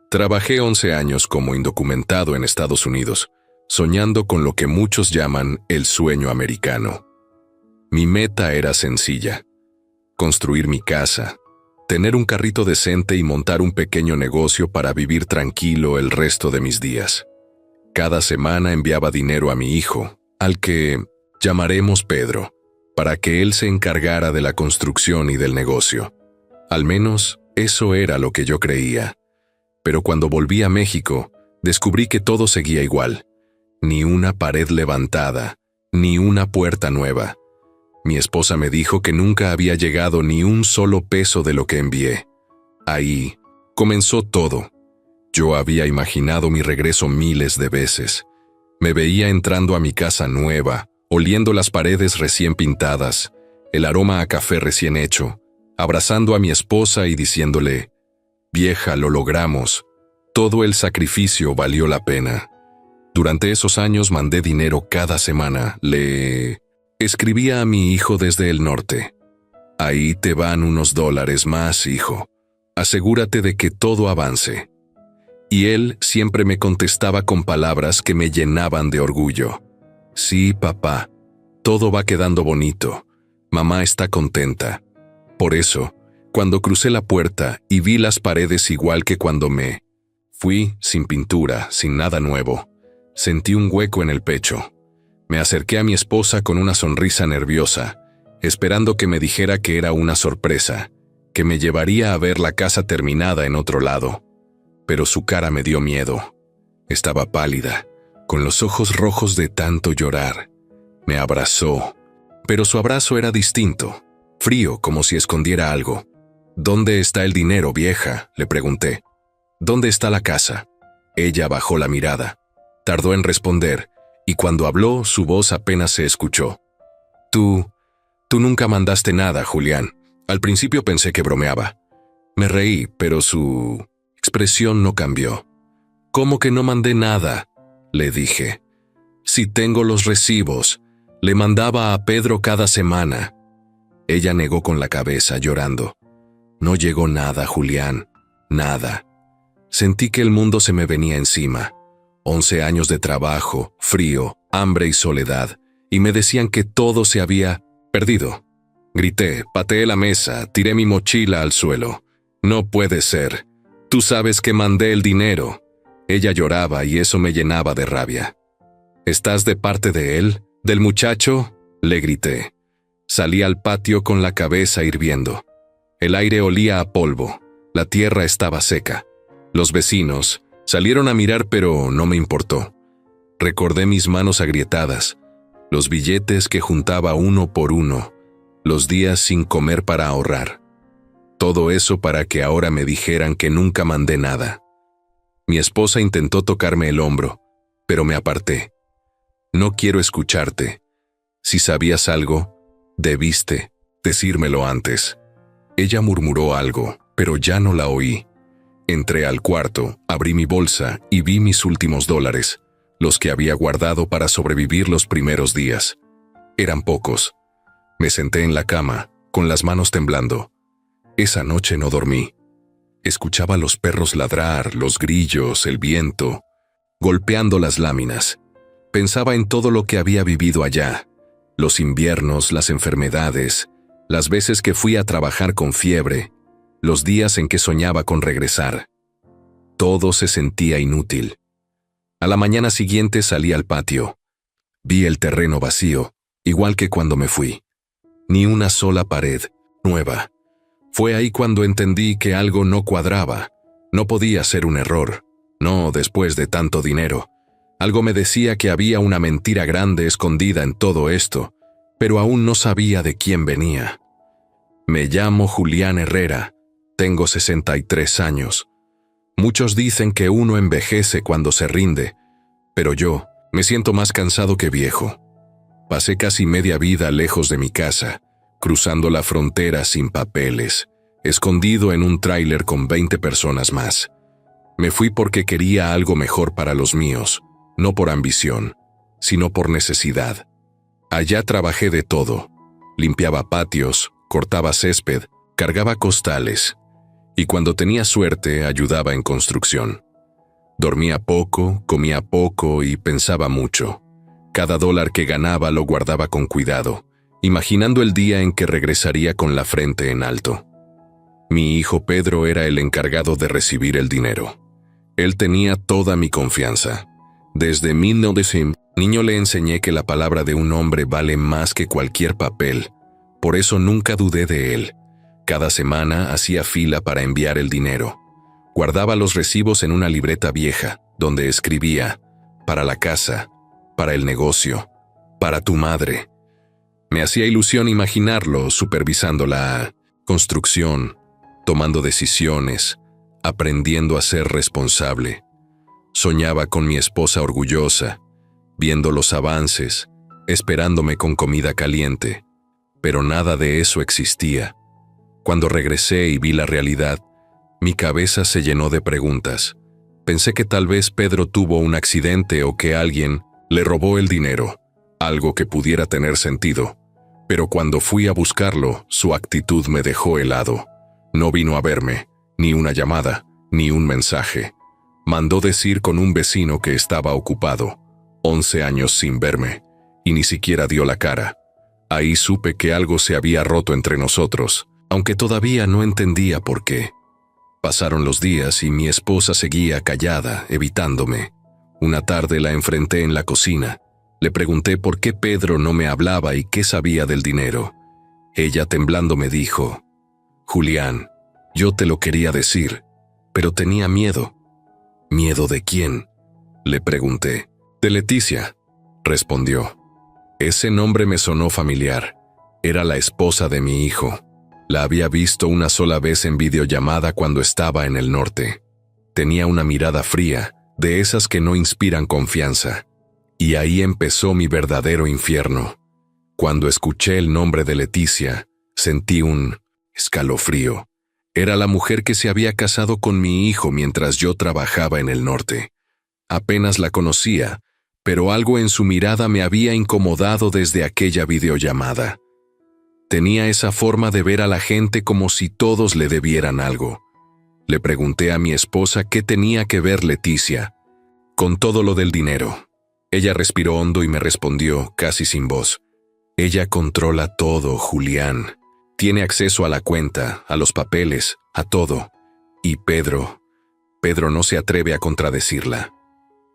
Trabajé 11 años como indocumentado en Estados Unidos, soñando con lo que muchos llaman el sueño americano. Mi meta era sencilla: construir mi casa, tener un carrito decente y montar un pequeño negocio para vivir tranquilo el resto de mis días. Cada semana enviaba dinero a mi hijo, al que llamaremos Pedro, para que él se encargara de la construcción y del negocio. Al menos eso era lo que yo creía. Pero cuando volví a México, descubrí que todo seguía igual. Ni una pared levantada, ni una puerta nueva. Mi esposa me dijo que nunca había llegado ni un solo peso de lo que envié. Ahí comenzó todo. Yo había imaginado mi regreso miles de veces. Me veía entrando a mi casa nueva, oliendo las paredes recién pintadas, el aroma a café recién hecho, abrazando a mi esposa y diciéndole: «Vieja, lo logramos. Todo el sacrificio valió la pena». Durante esos años mandé dinero cada semana. Le escribía a mi hijo desde el norte: «Ahí te van unos dólares más, hijo. Asegúrate de que todo avance». Y él siempre me contestaba con palabras que me llenaban de orgullo: «Sí, papá, todo va quedando bonito. Mamá está contenta». Por eso, cuando crucé la puerta y vi las paredes igual que cuando me fui, sin pintura, sin nada nuevo, sentí un hueco en el pecho. Me acerqué a mi esposa con una sonrisa nerviosa, esperando que me dijera que era una sorpresa, que me llevaría a ver la casa terminada en otro lado. Pero su cara me dio miedo. Estaba pálida, con los ojos rojos de tanto llorar. Me abrazó, pero su abrazo era distinto, frío, como si escondiera algo. «¿Dónde está el dinero, vieja?», le pregunté. «¿Dónde está la casa?». Ella bajó la mirada. Tardó en responder, y cuando habló, su voz apenas se escuchó. Tú nunca mandaste nada, Julián». Al principio pensé que bromeaba. Me reí, pero su expresión no cambió. «¿Cómo que no mandé nada?», le dije. «Si tengo los recibos. Le mandaba a Pedro cada semana». Ella negó con la cabeza, llorando. «No llegó nada, Julián, nada». Sentí que el mundo se me venía encima. 11 años de trabajo, frío, hambre y soledad, y me decían que todo se había perdido. Grité, pateé la mesa, tiré mi mochila al suelo. «No puede ser. Tú sabes que mandé el dinero». Ella lloraba y eso me llenaba de rabia. «¿Estás de parte de él, del muchacho?», le grité. Salí al patio con la cabeza hirviendo. El aire olía a polvo, la tierra estaba seca. Los vecinos salieron a mirar, pero no me importó. Recordé mis manos agrietadas, los billetes que juntaba uno por uno, los días sin comer para ahorrar. Todo eso para que ahora me dijeran que nunca mandé nada. Mi esposa intentó tocarme el hombro, pero me aparté. «No quiero escucharte. Si sabías algo, debiste decírmelo antes». Ella murmuró algo, pero ya no la oí. Entré al cuarto, abrí mi bolsa y vi mis últimos dólares, los que había guardado para sobrevivir los primeros días. Eran pocos. Me senté en la cama, con las manos temblando. Esa noche no dormí. Escuchaba los perros ladrar, los grillos, el viento, golpeando las láminas. Pensaba en todo lo que había vivido allá, los inviernos, las enfermedades, las veces que fui a trabajar con fiebre, los días en que soñaba con regresar. Todo se sentía inútil. A la mañana siguiente salí al patio. Vi el terreno vacío, igual que cuando me fui. Ni una sola pared nueva. Fue ahí cuando entendí que algo no cuadraba. No podía ser un error. No después de tanto dinero. Algo me decía que había una mentira grande escondida en todo esto, pero aún no sabía de quién venía. Me llamo Julián Herrera. Tengo 63 años. Muchos dicen que uno envejece cuando se rinde, pero yo me siento más cansado que viejo. Pasé casi media vida lejos de mi casa, cruzando la frontera sin papeles, escondido en un tráiler con 20 personas más. Me fui porque quería algo mejor para los míos, no por ambición, sino por necesidad. Allá trabajé de todo. Limpiaba patios, cortaba césped, cargaba costales. y cuando tenía suerte ayudaba en construcción. Dormía poco, comía poco y pensaba mucho. Cada dólar que ganaba lo guardaba con cuidado, imaginando el día en que regresaría con la frente en alto. Mi hijo Pedro era el encargado de recibir el dinero. Él tenía toda mi confianza. Desde 1900, niño le enseñé que la palabra de un hombre vale más que cualquier papel. Por eso nunca dudé de él. Cada semana hacía fila para enviar el dinero. Guardaba los recibos en una libreta vieja, donde escribía, para la casa, para el negocio, para tu madre. Me hacía ilusión imaginarlo supervisando la construcción, tomando decisiones, aprendiendo a ser responsable. Soñaba con mi esposa orgullosa, viendo los avances, esperándome con comida caliente, pero nada de eso existía. Cuando regresé y vi la realidad, mi cabeza se llenó de preguntas. Pensé que tal vez Pedro tuvo un accidente o que alguien le robó el dinero, algo que pudiera tener sentido. Pero cuando fui a buscarlo, su actitud me dejó helado. No vino a verme, ni una llamada, ni un mensaje. Mandó decir con un vecino que estaba ocupado, 11 años sin verme, y ni siquiera dio la cara. Ahí supe que algo se había roto entre nosotros, aunque todavía no entendía por qué. Pasaron los días y mi esposa seguía callada, evitándome. Una tarde la enfrenté en la cocina. Le pregunté por qué Pedro no me hablaba y qué sabía del dinero. Ella temblando me dijo, «Julián, yo te lo quería decir, pero tenía miedo». «¿Miedo de quién?», le pregunté. «De Leticia», respondió. Ese nombre me sonó familiar. Era la esposa de mi hijo. La había visto una sola vez en videollamada cuando estaba en el norte. Tenía una mirada fría, de esas que no inspiran confianza. Y ahí empezó mi verdadero infierno. Cuando escuché el nombre de Leticia, sentí un escalofrío. Era la mujer que se había casado con mi hijo mientras yo trabajaba en el norte. Apenas la conocía, pero algo en su mirada me había incomodado desde aquella videollamada. Tenía esa forma de ver a la gente como si todos le debieran algo. Le pregunté a mi esposa qué tenía que ver Leticia con todo lo del dinero. Ella respiró hondo y me respondió, casi sin voz. Ella controla todo, Julián. Tiene acceso a la cuenta, a los papeles, a todo. Y Pedro no se atreve a contradecirla.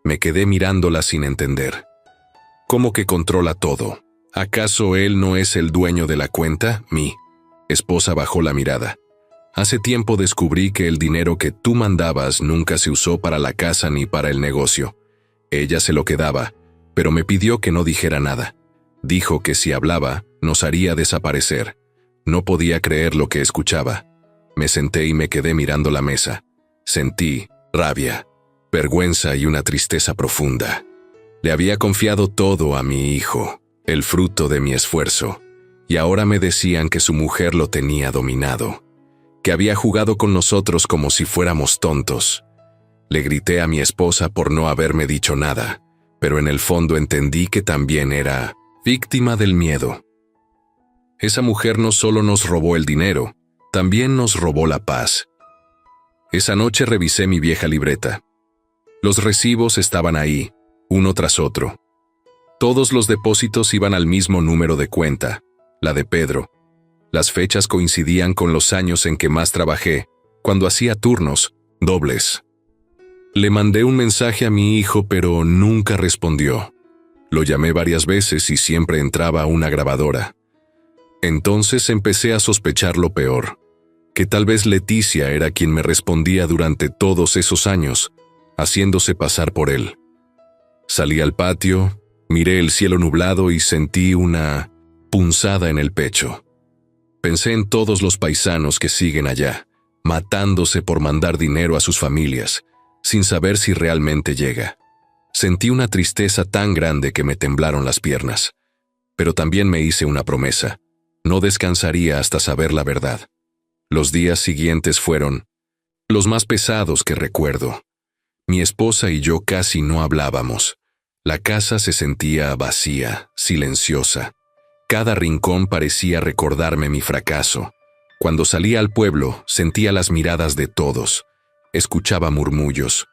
Me quedé mirándola sin entender. ¿Cómo que controla todo? ¿Acaso él no es el dueño de la cuenta? Mi esposa bajó la mirada. Hace tiempo descubrí que el dinero que tú mandabas nunca se usó para la casa ni para el negocio. Ella se lo quedaba, pero me pidió que no dijera nada. Dijo que si hablaba, nos haría desaparecer. No podía creer lo que escuchaba. Me senté y me quedé mirando la mesa. Sentí rabia, vergüenza y una tristeza profunda. Le había confiado todo a mi hijo, el fruto de mi esfuerzo, y ahora me decían que su mujer lo tenía dominado, que había jugado con nosotros como si fuéramos tontos. Le grité a mi esposa por no haberme dicho nada, pero en el fondo entendí que también era víctima del miedo. Esa mujer no solo nos robó el dinero, también nos robó la paz. Esa noche revisé mi vieja libreta. Los recibos estaban ahí, uno tras otro. Todos los depósitos iban al mismo número de cuenta, la de Pedro. Las fechas coincidían con los años en que más trabajé, cuando hacía turnos dobles. Le mandé un mensaje a mi hijo, pero nunca respondió. Lo llamé varias veces y siempre entraba una grabadora. Entonces empecé a sospechar lo peor, que tal vez Leticia era quien me respondía durante todos esos años, haciéndose pasar por él. Salí al patio, miré el cielo nublado y sentí una punzada en el pecho. Pensé en todos los paisanos que siguen allá, matándose por mandar dinero a sus familias, sin saber si realmente llega. Sentí una tristeza tan grande que me temblaron las piernas. Pero también me hice una promesa. No descansaría hasta saber la verdad. Los días siguientes fueron los más pesados que recuerdo. Mi esposa y yo casi no hablábamos. La casa se sentía vacía, silenciosa. Cada rincón parecía recordarme mi fracaso. Cuando salía al pueblo, sentía las miradas de todos. Escuchaba murmullos.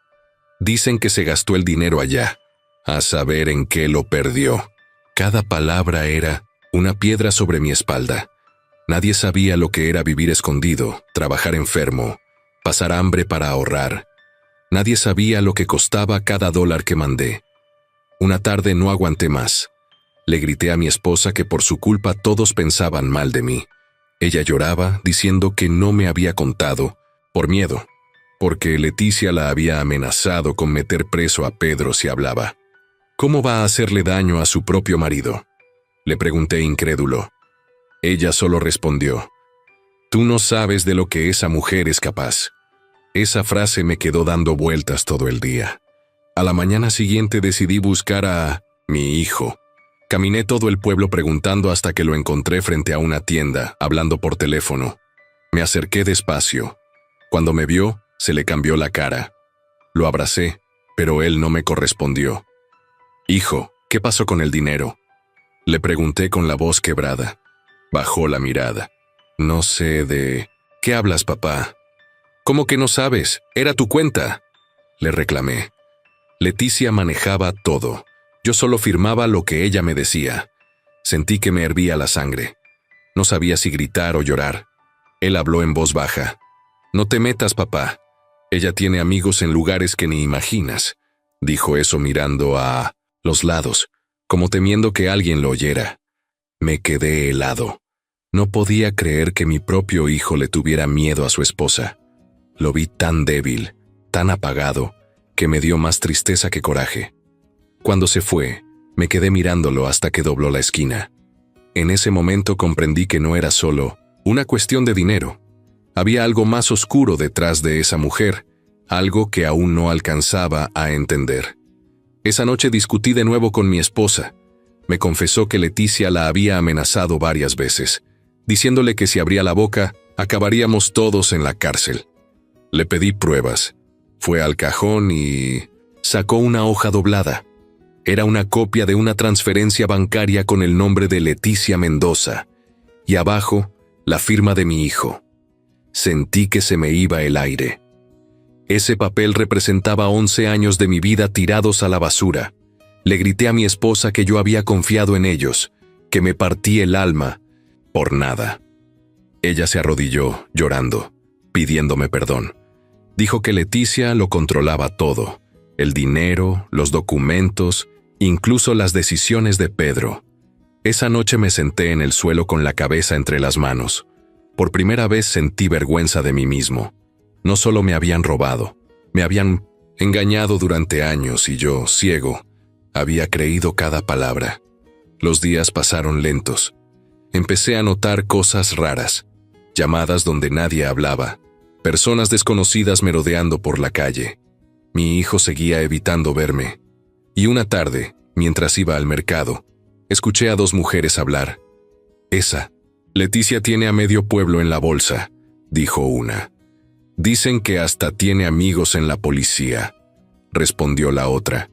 Dicen que se gastó el dinero allá. A saber en qué lo perdió. Cada palabra era una piedra sobre mi espalda. Nadie sabía lo que era vivir escondido, trabajar enfermo, pasar hambre para ahorrar. Nadie sabía lo que costaba cada dólar que mandé. Una tarde no aguanté más. Le grité a mi esposa que por su culpa todos pensaban mal de mí. Ella lloraba, diciendo que no me había contado, por miedo, porque Leticia la había amenazado con meter preso a Pedro si hablaba. ¿Cómo va a hacerle daño a su propio marido?, le pregunté incrédulo. Ella solo respondió: «Tú no sabes de lo que esa mujer es capaz». Esa frase me quedó dando vueltas todo el día. A la mañana siguiente decidí buscar a mi hijo. Caminé todo el pueblo preguntando hasta que lo encontré frente a una tienda, hablando por teléfono. Me acerqué despacio. Cuando me vio, se le cambió la cara. Lo abracé, pero él no me correspondió. «Hijo, ¿qué pasó con el dinero?», le pregunté con la voz quebrada. Bajó la mirada. «No sé de... ¿Qué hablas, papá?». «¿Cómo que no sabes? Era tu cuenta», le reclamé. Leticia manejaba todo. Yo solo firmaba lo que ella me decía. Sentí que me hervía la sangre. No sabía si gritar o llorar. Él habló en voz baja. «No te metas, papá. Ella tiene amigos en lugares que ni imaginas». Dijo eso mirando a los lados, como temiendo que alguien lo oyera. Me quedé helado. No podía creer que mi propio hijo le tuviera miedo a su esposa. Lo vi tan débil, tan apagado, que me dio más tristeza que coraje. Cuando se fue, me quedé mirándolo hasta que dobló la esquina. En ese momento comprendí que no era solo una cuestión de dinero. Había algo más oscuro detrás de esa mujer, algo que aún no alcanzaba a entender. Esa noche discutí de nuevo con mi esposa. Me confesó que Leticia la había amenazado varias veces, diciéndole que si abría la boca, acabaríamos todos en la cárcel. Le pedí pruebas. Fue al cajón y sacó una hoja doblada. Era una copia de una transferencia bancaria con el nombre de Leticia Mendoza, y abajo, la firma de mi hijo. Sentí que se me iba el aire. Ese papel representaba 11 años de mi vida tirados a la basura. Le grité a mi esposa que yo había confiado en ellos, que me partí el alma, por nada. Ella se arrodilló, llorando, pidiéndome perdón. Dijo que Leticia lo controlaba todo, el dinero, los documentos, incluso las decisiones de Pedro. Esa noche me senté en el suelo con la cabeza entre las manos. Por primera vez sentí vergüenza de mí mismo. No solo me habían robado, me habían engañado durante años y yo, ciego, había creído cada palabra. Los días pasaron lentos. Empecé a notar cosas raras, llamadas donde nadie hablaba, personas desconocidas merodeando por la calle. Mi hijo seguía evitando verme. Y una tarde, mientras iba al mercado, escuché a 2 mujeres hablar. «Esa, Leticia tiene a medio pueblo en la bolsa», dijo una. «Dicen que hasta tiene amigos en la policía», respondió la otra.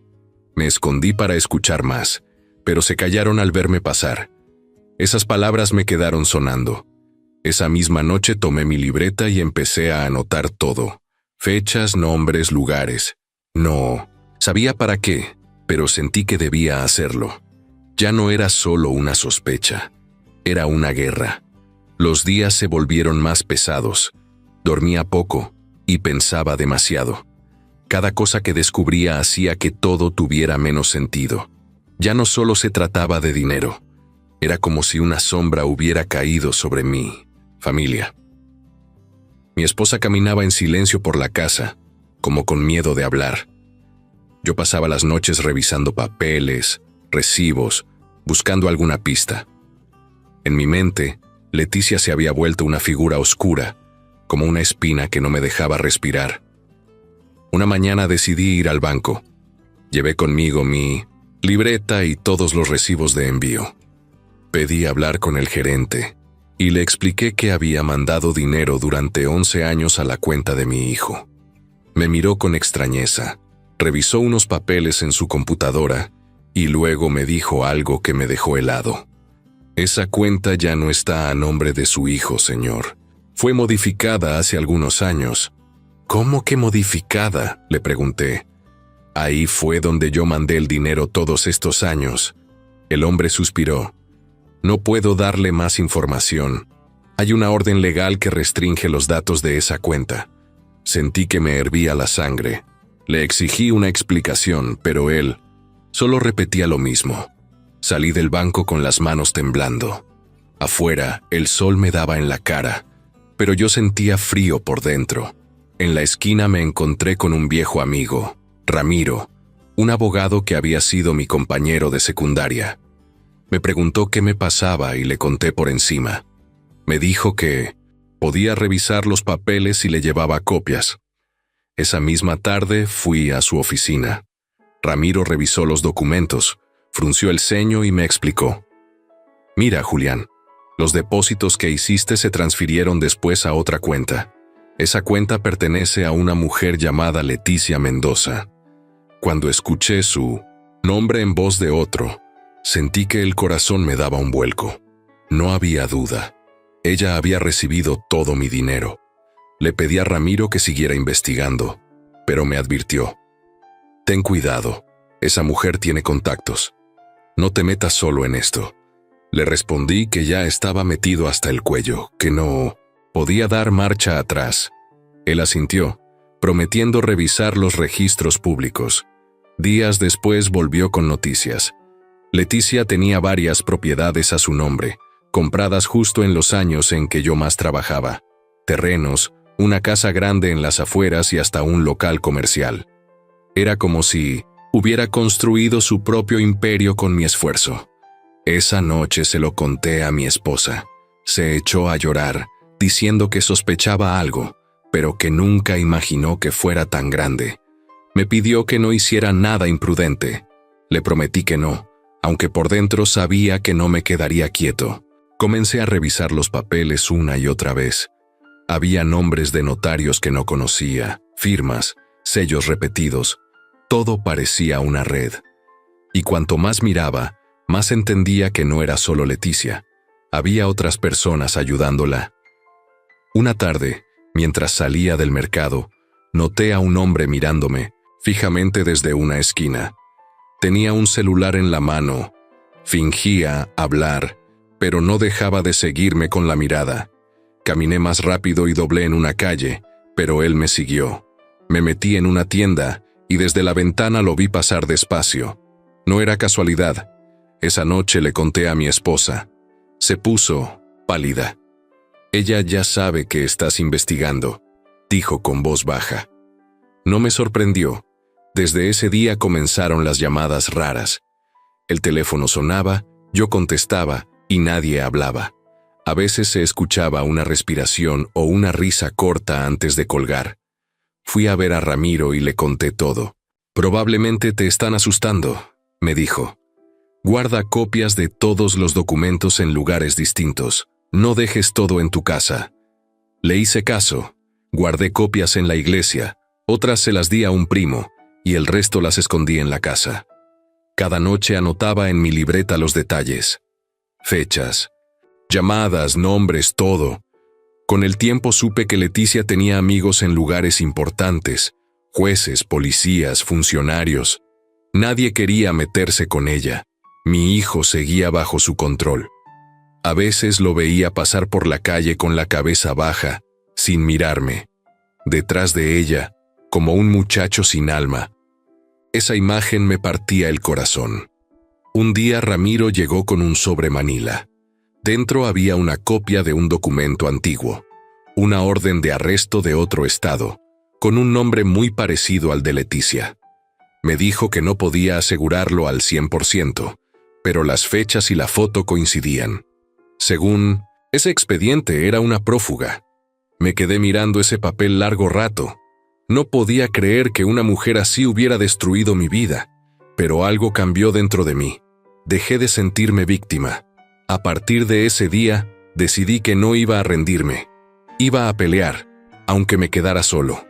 Me escondí para escuchar más, pero se callaron al verme pasar. Esas palabras me quedaron sonando. Esa misma noche tomé mi libreta y empecé a anotar todo. Fechas, nombres, lugares. No sabía para qué, pero sentí que debía hacerlo. Ya no era solo una sospecha, era una guerra. Los días se volvieron más pesados. Dormía poco y pensaba demasiado. Cada cosa que descubría hacía que todo tuviera menos sentido. Ya no solo se trataba de dinero. Era como si una sombra hubiera caído sobre mi familia. Mi esposa caminaba en silencio por la casa, como con miedo de hablar. Yo pasaba las noches revisando papeles, recibos, buscando alguna pista. En mi mente, Leticia se había vuelto una figura oscura, como una espina que no me dejaba respirar. Una mañana decidí ir al banco. Llevé conmigo mi libreta y todos los recibos de envío. Pedí hablar con el gerente y le expliqué que había mandado dinero durante 11 años a la cuenta de mi hijo. Me miró con extrañeza, revisó unos papeles en su computadora y luego me dijo algo que me dejó helado. «Esa cuenta ya no está a nombre de su hijo, señor. Fue modificada hace algunos años. ¿Cómo que modificada?, le pregunté. Ahí fue donde yo mandé el dinero todos estos años. El hombre suspiró. No puedo darle más información. Hay una orden legal que restringe los datos de esa cuenta. Sentí que me hervía la sangre. Le exigí una explicación, pero él solo repetía lo mismo. Salí del banco con las manos temblando. Afuera, el sol me daba en la cara, pero yo sentía frío por dentro. En la esquina me encontré con un viejo amigo, Ramiro, un abogado que había sido mi compañero de secundaria. Me preguntó qué me pasaba y le conté por encima. Me dijo que podía revisar los papeles y le llevaba copias. Esa misma tarde fui a su oficina. Ramiro revisó los documentos, frunció el ceño y me explicó. Mira, Julián, los depósitos que hiciste se transfirieron después a otra cuenta. Esa cuenta pertenece a una mujer llamada Leticia Mendoza. Cuando escuché su nombre en voz de otro, sentí que el corazón me daba un vuelco. No había duda. Ella había recibido todo mi dinero. Le pedí a Ramiro que siguiera investigando, pero me advirtió. Ten cuidado, esa mujer tiene contactos. No te metas solo en esto. Le respondí que ya estaba metido hasta el cuello, que no podía dar marcha atrás. Él asintió, prometiendo revisar los registros públicos. Días después volvió con noticias. Leticia tenía varias propiedades a su nombre, compradas justo en los años en que yo más trabajaba. Terrenos, una casa grande en las afueras y hasta un local comercial. Era como si hubiera construido su propio imperio con mi esfuerzo. Esa noche se lo conté a mi esposa. Se echó a llorar, diciendo que sospechaba algo, pero que nunca imaginó que fuera tan grande. Me pidió que no hiciera nada imprudente. Le prometí que no, aunque por dentro sabía que no me quedaría quieto. Comencé a revisar los papeles una y otra vez. Había nombres de notarios que no conocía, firmas, sellos repetidos. Todo parecía una red. Y cuanto más miraba, más entendía que no era solo Leticia. Había otras personas ayudándola. Una tarde, mientras salía del mercado, noté a un hombre mirándome, fijamente desde una esquina. Tenía un celular en la mano. Fingía hablar, pero no dejaba de seguirme con la mirada. Caminé más rápido y doblé en una calle, pero él me siguió. Me metí en una tienda y desde la ventana lo vi pasar despacio. No era casualidad. Esa noche le conté a mi esposa. Se puso pálida. Ella ya sabe que estás investigando, dijo con voz baja. No me sorprendió. Desde ese día comenzaron las llamadas raras. El teléfono sonaba, yo contestaba y nadie hablaba. A veces se escuchaba una respiración o una risa corta antes de colgar. Fui a ver a Ramiro y le conté todo. Probablemente te están asustando, me dijo. Guarda copias de todos los documentos en lugares distintos. No dejes todo en tu casa. Le hice caso. Guardé copias en la iglesia, otras se las di a un primo, y el resto las escondí en la casa. Cada noche anotaba en mi libreta los detalles. Fechas, llamadas, nombres, todo. Con el tiempo supe que Leticia tenía amigos en lugares importantes, jueces, policías, funcionarios. Nadie quería meterse con ella. Mi hijo seguía bajo su control. A veces lo veía pasar por la calle con la cabeza baja, sin mirarme. Detrás de ella, como un muchacho sin alma. Esa imagen me partía el corazón. Un día Ramiro llegó con un sobre Manila. Dentro había una copia de un documento antiguo, una orden de arresto de otro estado, con un nombre muy parecido al de Leticia. Me dijo que no podía asegurarlo al 100%, pero las fechas y la foto coincidían. Según, ese expediente era una prófuga. Me quedé mirando ese papel largo rato. No podía creer que una mujer así hubiera destruido mi vida, pero algo cambió dentro de mí. Dejé de sentirme víctima. A partir de ese día, decidí que no iba a rendirme. Iba a pelear, aunque me quedara solo.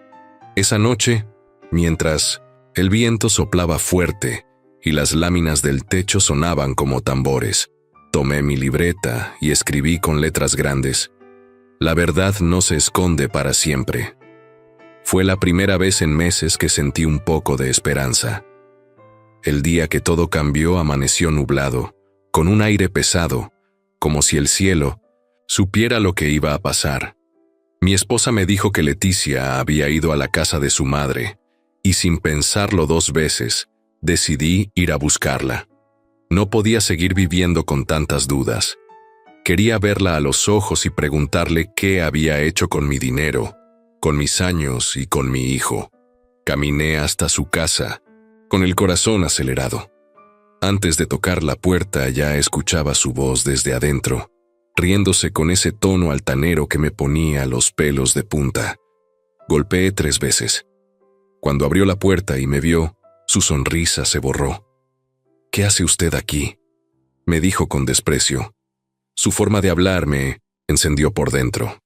Esa noche, mientras el viento soplaba fuerte y las láminas del techo sonaban como tambores, tomé mi libreta y escribí con letras grandes: La verdad no se esconde para siempre. Fue la primera vez en meses que sentí un poco de esperanza. El día que todo cambió amaneció nublado, con un aire pesado, como si el cielo supiera lo que iba a pasar. Mi esposa me dijo que Leticia había ido a la casa de su madre, y sin pensarlo 2 veces, decidí ir a buscarla. No podía seguir viviendo con tantas dudas. Quería verla a los ojos y preguntarle qué había hecho con mi dinero, con mis años y con mi hijo. Caminé hasta su casa, con el corazón acelerado. Antes de tocar la puerta ya escuchaba su voz desde adentro, riéndose con ese tono altanero que me ponía los pelos de punta. Golpeé 3 veces. Cuando abrió la puerta y me vio, su sonrisa se borró. «¿Qué hace usted aquí?», me dijo con desprecio. Su forma de hablar me encendió por dentro.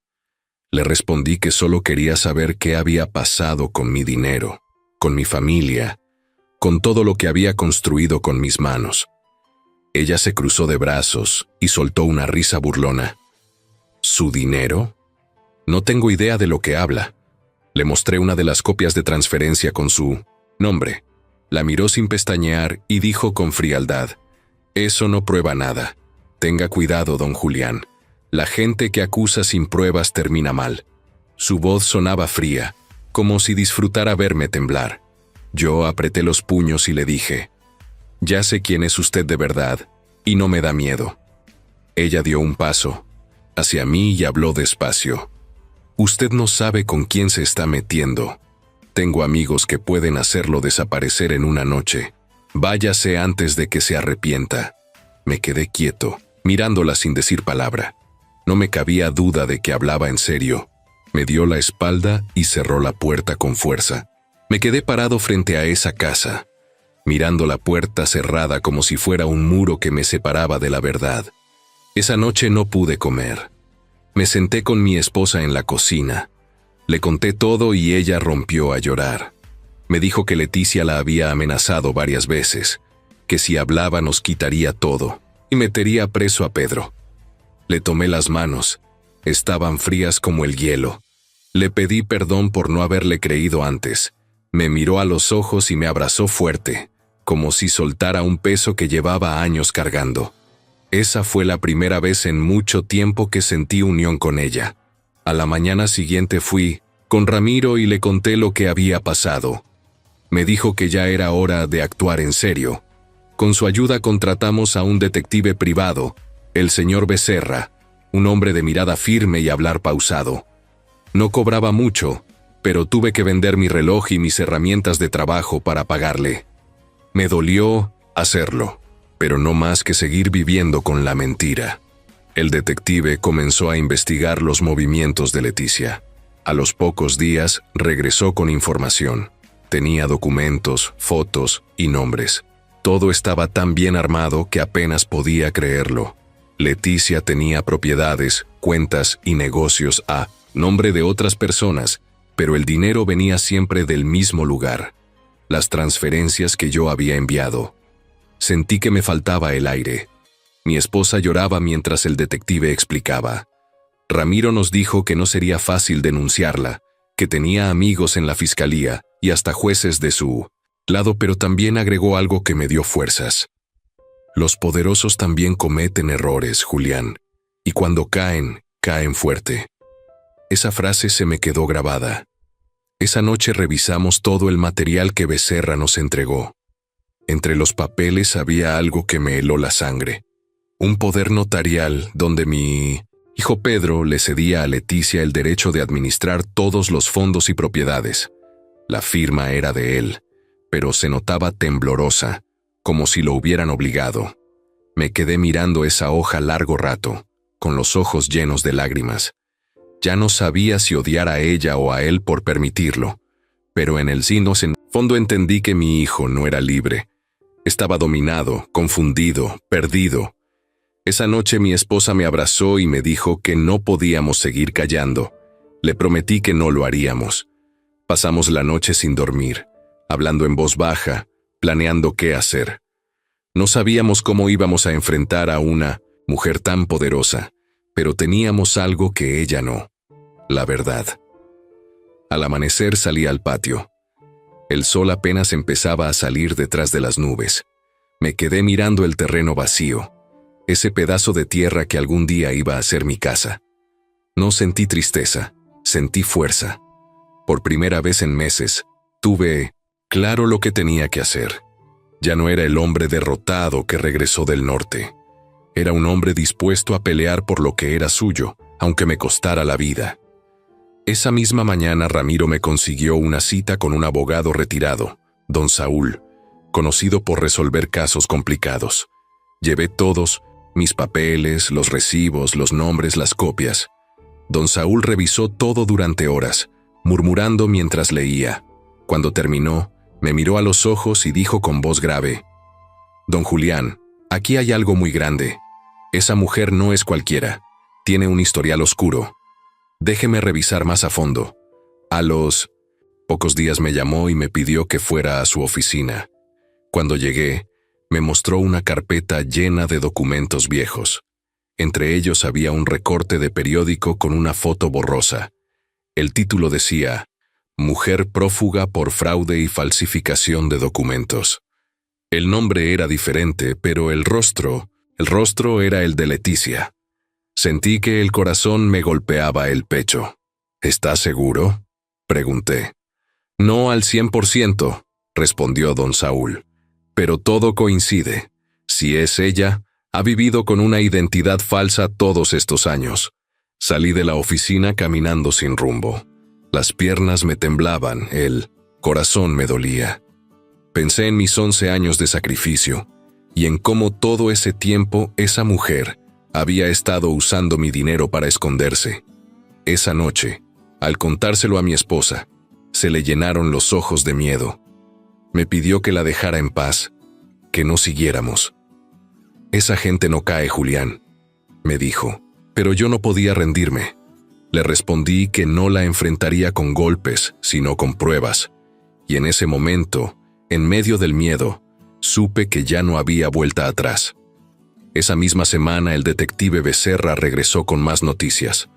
Le respondí que solo quería saber qué había pasado con mi dinero, con mi familia, con todo lo que había construido con mis manos. Ella se cruzó de brazos y soltó una risa burlona. ¿Su dinero? No tengo idea de lo que habla. Le mostré una de las copias de transferencia con su nombre. La miró sin pestañear y dijo con frialdad: «Eso no prueba nada. Tenga cuidado, don Julián. La gente que acusa sin pruebas termina mal». Su voz sonaba fría, como si disfrutara verme temblar. Yo apreté los puños y le dije: «Ya sé quién es usted de verdad, y no me da miedo». Ella dio un paso hacia mí y habló despacio. «Usted no sabe con quién se está metiendo. Tengo amigos que pueden hacerlo desaparecer en una noche. Váyase antes de que se arrepienta». Me quedé quieto, mirándola sin decir palabra. No me cabía duda de que hablaba en serio. Me dio la espalda y cerró la puerta con fuerza. Me quedé parado frente a esa casa, mirando la puerta cerrada como si fuera un muro que me separaba de la verdad. Esa noche no pude comer. Me senté con mi esposa en la cocina. Le conté todo y ella rompió a llorar. Me dijo que Leticia la había amenazado varias veces, que si hablaba nos quitaría todo y metería preso a Pedro. Le tomé las manos. Estaban frías como el hielo. Le pedí perdón por no haberle creído antes. Me miró a los ojos y me abrazó fuerte, como si soltara un peso que llevaba años cargando. Esa fue la primera vez en mucho tiempo que sentí unión con ella. A la mañana siguiente fui con Ramiro y le conté lo que había pasado. Me dijo que ya era hora de actuar en serio. Con su ayuda contratamos a un detective privado, el señor Becerra, un hombre de mirada firme y hablar pausado. No cobraba mucho, pero tuve que vender mi reloj y mis herramientas de trabajo para pagarle. Me dolió hacerlo, pero no más que seguir viviendo con la mentira. El detective comenzó a investigar los movimientos de Leticia. A los pocos días regresó con información. Tenía documentos, fotos y nombres. Todo estaba tan bien armado que apenas podía creerlo. Leticia tenía propiedades, cuentas y negocios a nombre de otras personas, pero el dinero venía siempre del mismo lugar. Las transferencias que yo había enviado. Sentí que me faltaba el aire. Mi esposa lloraba mientras el detective explicaba. Ramiro nos dijo que no sería fácil denunciarla, que tenía amigos en la fiscalía y hasta jueces de su lado, pero también agregó algo que me dio fuerzas. Los poderosos también cometen errores, Julián, y cuando caen, caen fuerte. Esa frase se me quedó grabada. Esa noche revisamos todo el material que Becerra nos entregó. Entre los papeles había algo que me heló la sangre. Un poder notarial donde mi hijo Pedro le cedía a Leticia el derecho de administrar todos los fondos y propiedades. La firma era de él, pero se notaba temblorosa, como si lo hubieran obligado. Me quedé mirando esa hoja largo rato, con los ojos llenos de lágrimas. Ya no sabía si odiar a ella o a él por permitirlo, pero en el fondo entendí que mi hijo no era libre. Estaba dominado, confundido, perdido. Esa noche mi esposa me abrazó y me dijo que no podíamos seguir callando. Le prometí que no lo haríamos. Pasamos la noche sin dormir, hablando en voz baja, planeando qué hacer. No sabíamos cómo íbamos a enfrentar a una mujer tan poderosa, pero teníamos algo que ella no: la verdad. Al amanecer salí al patio. El sol apenas empezaba a salir detrás de las nubes. Me quedé mirando el terreno vacío, ese pedazo de tierra que algún día iba a ser mi casa. No sentí tristeza, sentí fuerza. Por primera vez en meses, tuve claro lo que tenía que hacer. Ya no era el hombre derrotado que regresó del norte. Era un hombre dispuesto a pelear por lo que era suyo, aunque me costara la vida. Esa misma mañana Ramiro me consiguió una cita con un abogado retirado, don Saúl, conocido por resolver casos complicados. Llevé todos, mis papeles, los recibos, los nombres, las copias. Don Saúl revisó todo durante horas, murmurando mientras leía. Cuando terminó, me miró a los ojos y dijo con voz grave: «Don Julián, aquí hay algo muy grande. Esa mujer no es cualquiera. Tiene un historial oscuro. Déjeme revisar más a fondo». A los pocos días me llamó y me pidió que fuera a su oficina. Cuando llegué, me mostró una carpeta llena de documentos viejos. Entre ellos había un recorte de periódico con una foto borrosa. El título decía: «Mujer prófuga por fraude y falsificación de documentos». El nombre era diferente, pero el rostro era el de Leticia. Sentí que el corazón me golpeaba el pecho. «¿Estás seguro?», pregunté. «No al 100%, respondió don Saúl. «Pero todo coincide. Si es ella, ha vivido con una identidad falsa todos estos años». Salí de la oficina caminando sin rumbo. Las piernas me temblaban, el corazón me dolía. Pensé en mis 11 años de sacrificio y en cómo todo ese tiempo esa mujer había estado usando mi dinero para esconderse. Esa noche, al contárselo a mi esposa, se le llenaron los ojos de miedo. Me pidió que la dejara en paz, que no siguiéramos. «Esa gente no cae, Julián», me dijo, pero yo no podía rendirme. Le respondí que no la enfrentaría con golpes, sino con pruebas. Y en ese momento, en medio del miedo, supe que ya no había vuelta atrás. Esa misma semana el detective Becerra regresó con más noticias.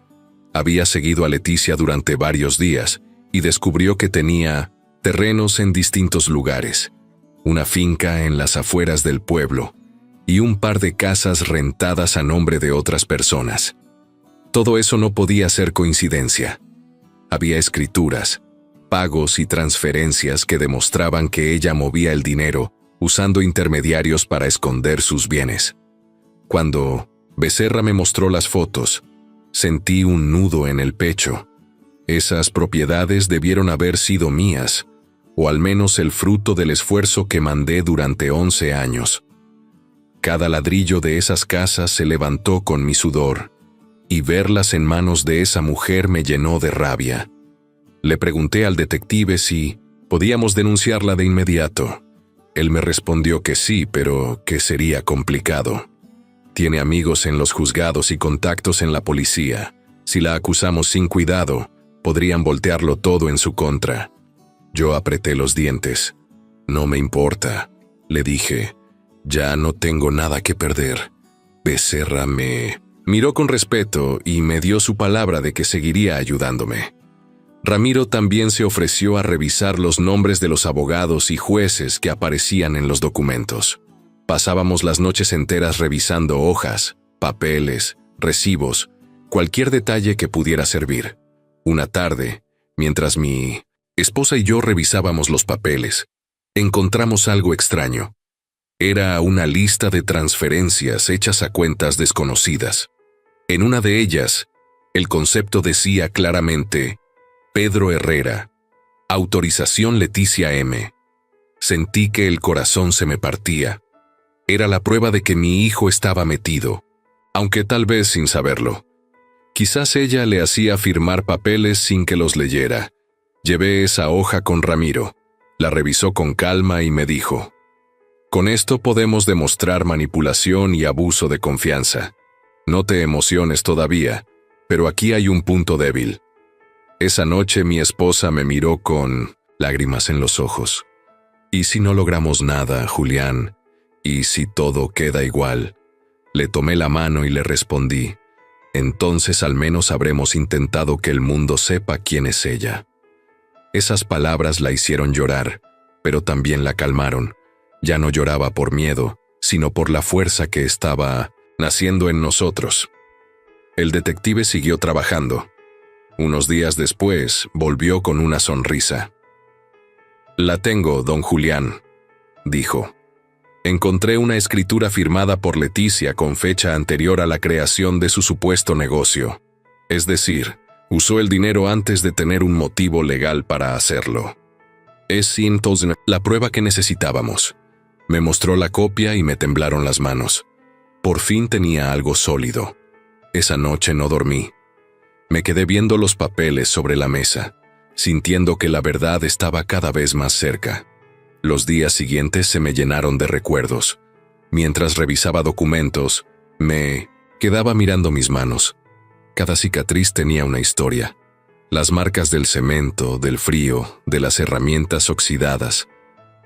Había seguido a Leticia durante varios días y descubrió que tenía terrenos en distintos lugares, una finca en las afueras del pueblo y un par de casas rentadas a nombre de otras personas. Todo eso no podía ser coincidencia. Había escrituras, pagos y transferencias que demostraban que ella movía el dinero usando intermediarios para esconder sus bienes. Cuando Becerra me mostró las fotos, sentí un nudo en el pecho. Esas propiedades debieron haber sido mías, o al menos el fruto del esfuerzo que mandé durante 11 años. Cada ladrillo de esas casas se levantó con mi sudor, y verlas en manos de esa mujer me llenó de rabia. Le pregunté al detective si podíamos denunciarla de inmediato. Él me respondió que sí, pero que sería complicado. Tiene amigos en los juzgados y contactos en la policía. Si la acusamos sin cuidado, podrían voltearlo todo en su contra. Yo apreté los dientes. «No me importa», le dije. «Ya no tengo nada que perder». Becerra me miró con respeto y me dio su palabra de que seguiría ayudándome. Ramiro también se ofreció a revisar los nombres de los abogados y jueces que aparecían en los documentos. Pasábamos las noches enteras revisando hojas, papeles, recibos, cualquier detalle que pudiera servir. Una tarde, mientras mi esposa y yo revisábamos los papeles, encontramos algo extraño. Era una lista de transferencias hechas a cuentas desconocidas. En una de ellas, el concepto decía claramente: Pedro Herrera, autorización Leticia M. Sentí que el corazón se me partía. Era la prueba de que mi hijo estaba metido, aunque tal vez sin saberlo. Quizás ella le hacía firmar papeles sin que los leyera. Llevé esa hoja con Ramiro. La revisó con calma y me dijo: «Con esto podemos demostrar manipulación y abuso de confianza. No te emociones todavía, pero aquí hay un punto débil». Esa noche mi esposa me miró con lágrimas en los ojos. «¿Y si no logramos nada, Julián? ¿Y si todo queda igual?». Le tomé la mano y le respondí: Entonces al menos habremos intentado que el mundo sepa quién es ella. Esas palabras la hicieron llorar, pero también la calmaron. Ya no lloraba por miedo, sino por la fuerza que estaba naciendo en nosotros. El detective siguió trabajando. Unos días después, volvió con una sonrisa. «La tengo, don Julián», dijo. «Encontré una escritura firmada por Leticia con fecha anterior a la creación de su supuesto negocio. Es decir, usó el dinero antes de tener un motivo legal para hacerlo. Es entonces la prueba que necesitábamos». Me mostró la copia y me temblaron las manos. Por fin tenía algo sólido. Esa noche no dormí. Me quedé viendo los papeles sobre la mesa, sintiendo que la verdad estaba cada vez más cerca. Los días siguientes se me llenaron de recuerdos. Mientras revisaba documentos, me quedaba mirando mis manos. Cada cicatriz tenía una historia. Las marcas del cemento, del frío, de las herramientas oxidadas.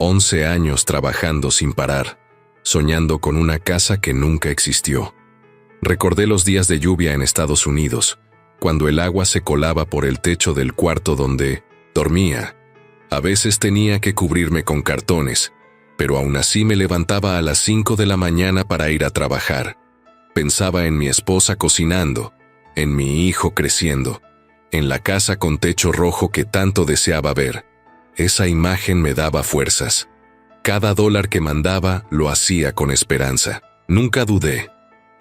11 años trabajando sin parar, soñando con una casa que nunca existió. Recordé los días de lluvia en Estados Unidos, cuando el agua se colaba por el techo del cuarto donde dormía. A veces tenía que cubrirme con cartones, pero aún así me levantaba a las 5 de la mañana para ir a trabajar. Pensaba en mi esposa cocinando, en mi hijo creciendo, en la casa con techo rojo que tanto deseaba ver. Esa imagen me daba fuerzas. Cada dólar que mandaba lo hacía con esperanza. Nunca dudé.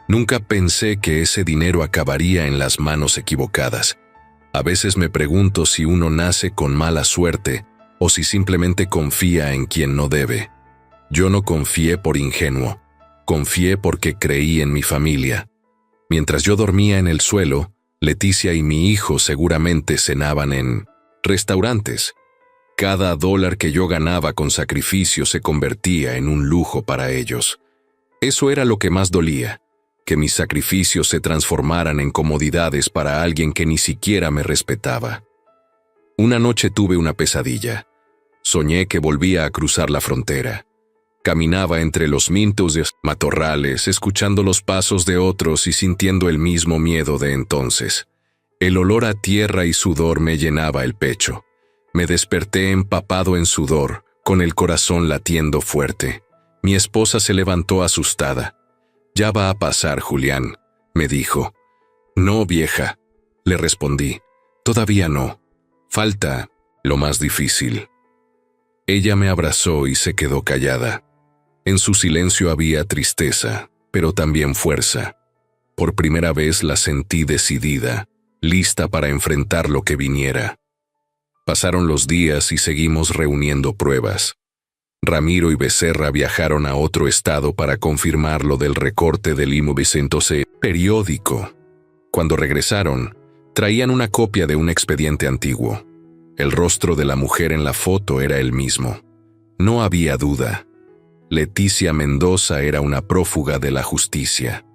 Nunca pensé que ese dinero acabaría en las manos equivocadas. A veces me pregunto si uno nace con mala suerte o si simplemente confía en quien no debe. Yo no confié por ingenuo. Confié porque creí en mi familia. Mientras yo dormía en el suelo, Leticia y mi hijo seguramente cenaban en restaurantes. Cada dólar que yo ganaba con sacrificio se convertía en un lujo para ellos. Eso era lo que más dolía, que mis sacrificios se transformaran en comodidades para alguien que ni siquiera me respetaba. Una noche tuve una pesadilla. Soñé que volvía a cruzar la frontera. Caminaba entre los mintos de matorrales, escuchando los pasos de otros y sintiendo el mismo miedo de entonces. El olor a tierra y sudor me llenaba el pecho. Me desperté empapado en sudor, con el corazón latiendo fuerte. Mi esposa se levantó asustada. «Ya va a pasar, Julián», me dijo. «No, vieja», le respondí. «Todavía no. Falta lo más difícil». Ella me abrazó y se quedó callada. En su silencio había tristeza, pero también fuerza. Por primera vez la sentí decidida, lista para enfrentar lo que viniera. Pasaron los días y seguimos reuniendo pruebas. Ramiro y Becerra viajaron a otro estado para confirmar lo del recorte del IMVC periódico. Cuando regresaron, traían una copia de un expediente antiguo. El rostro de la mujer en la foto era el mismo. No había duda. Leticia Mendoza era una prófuga de la justicia.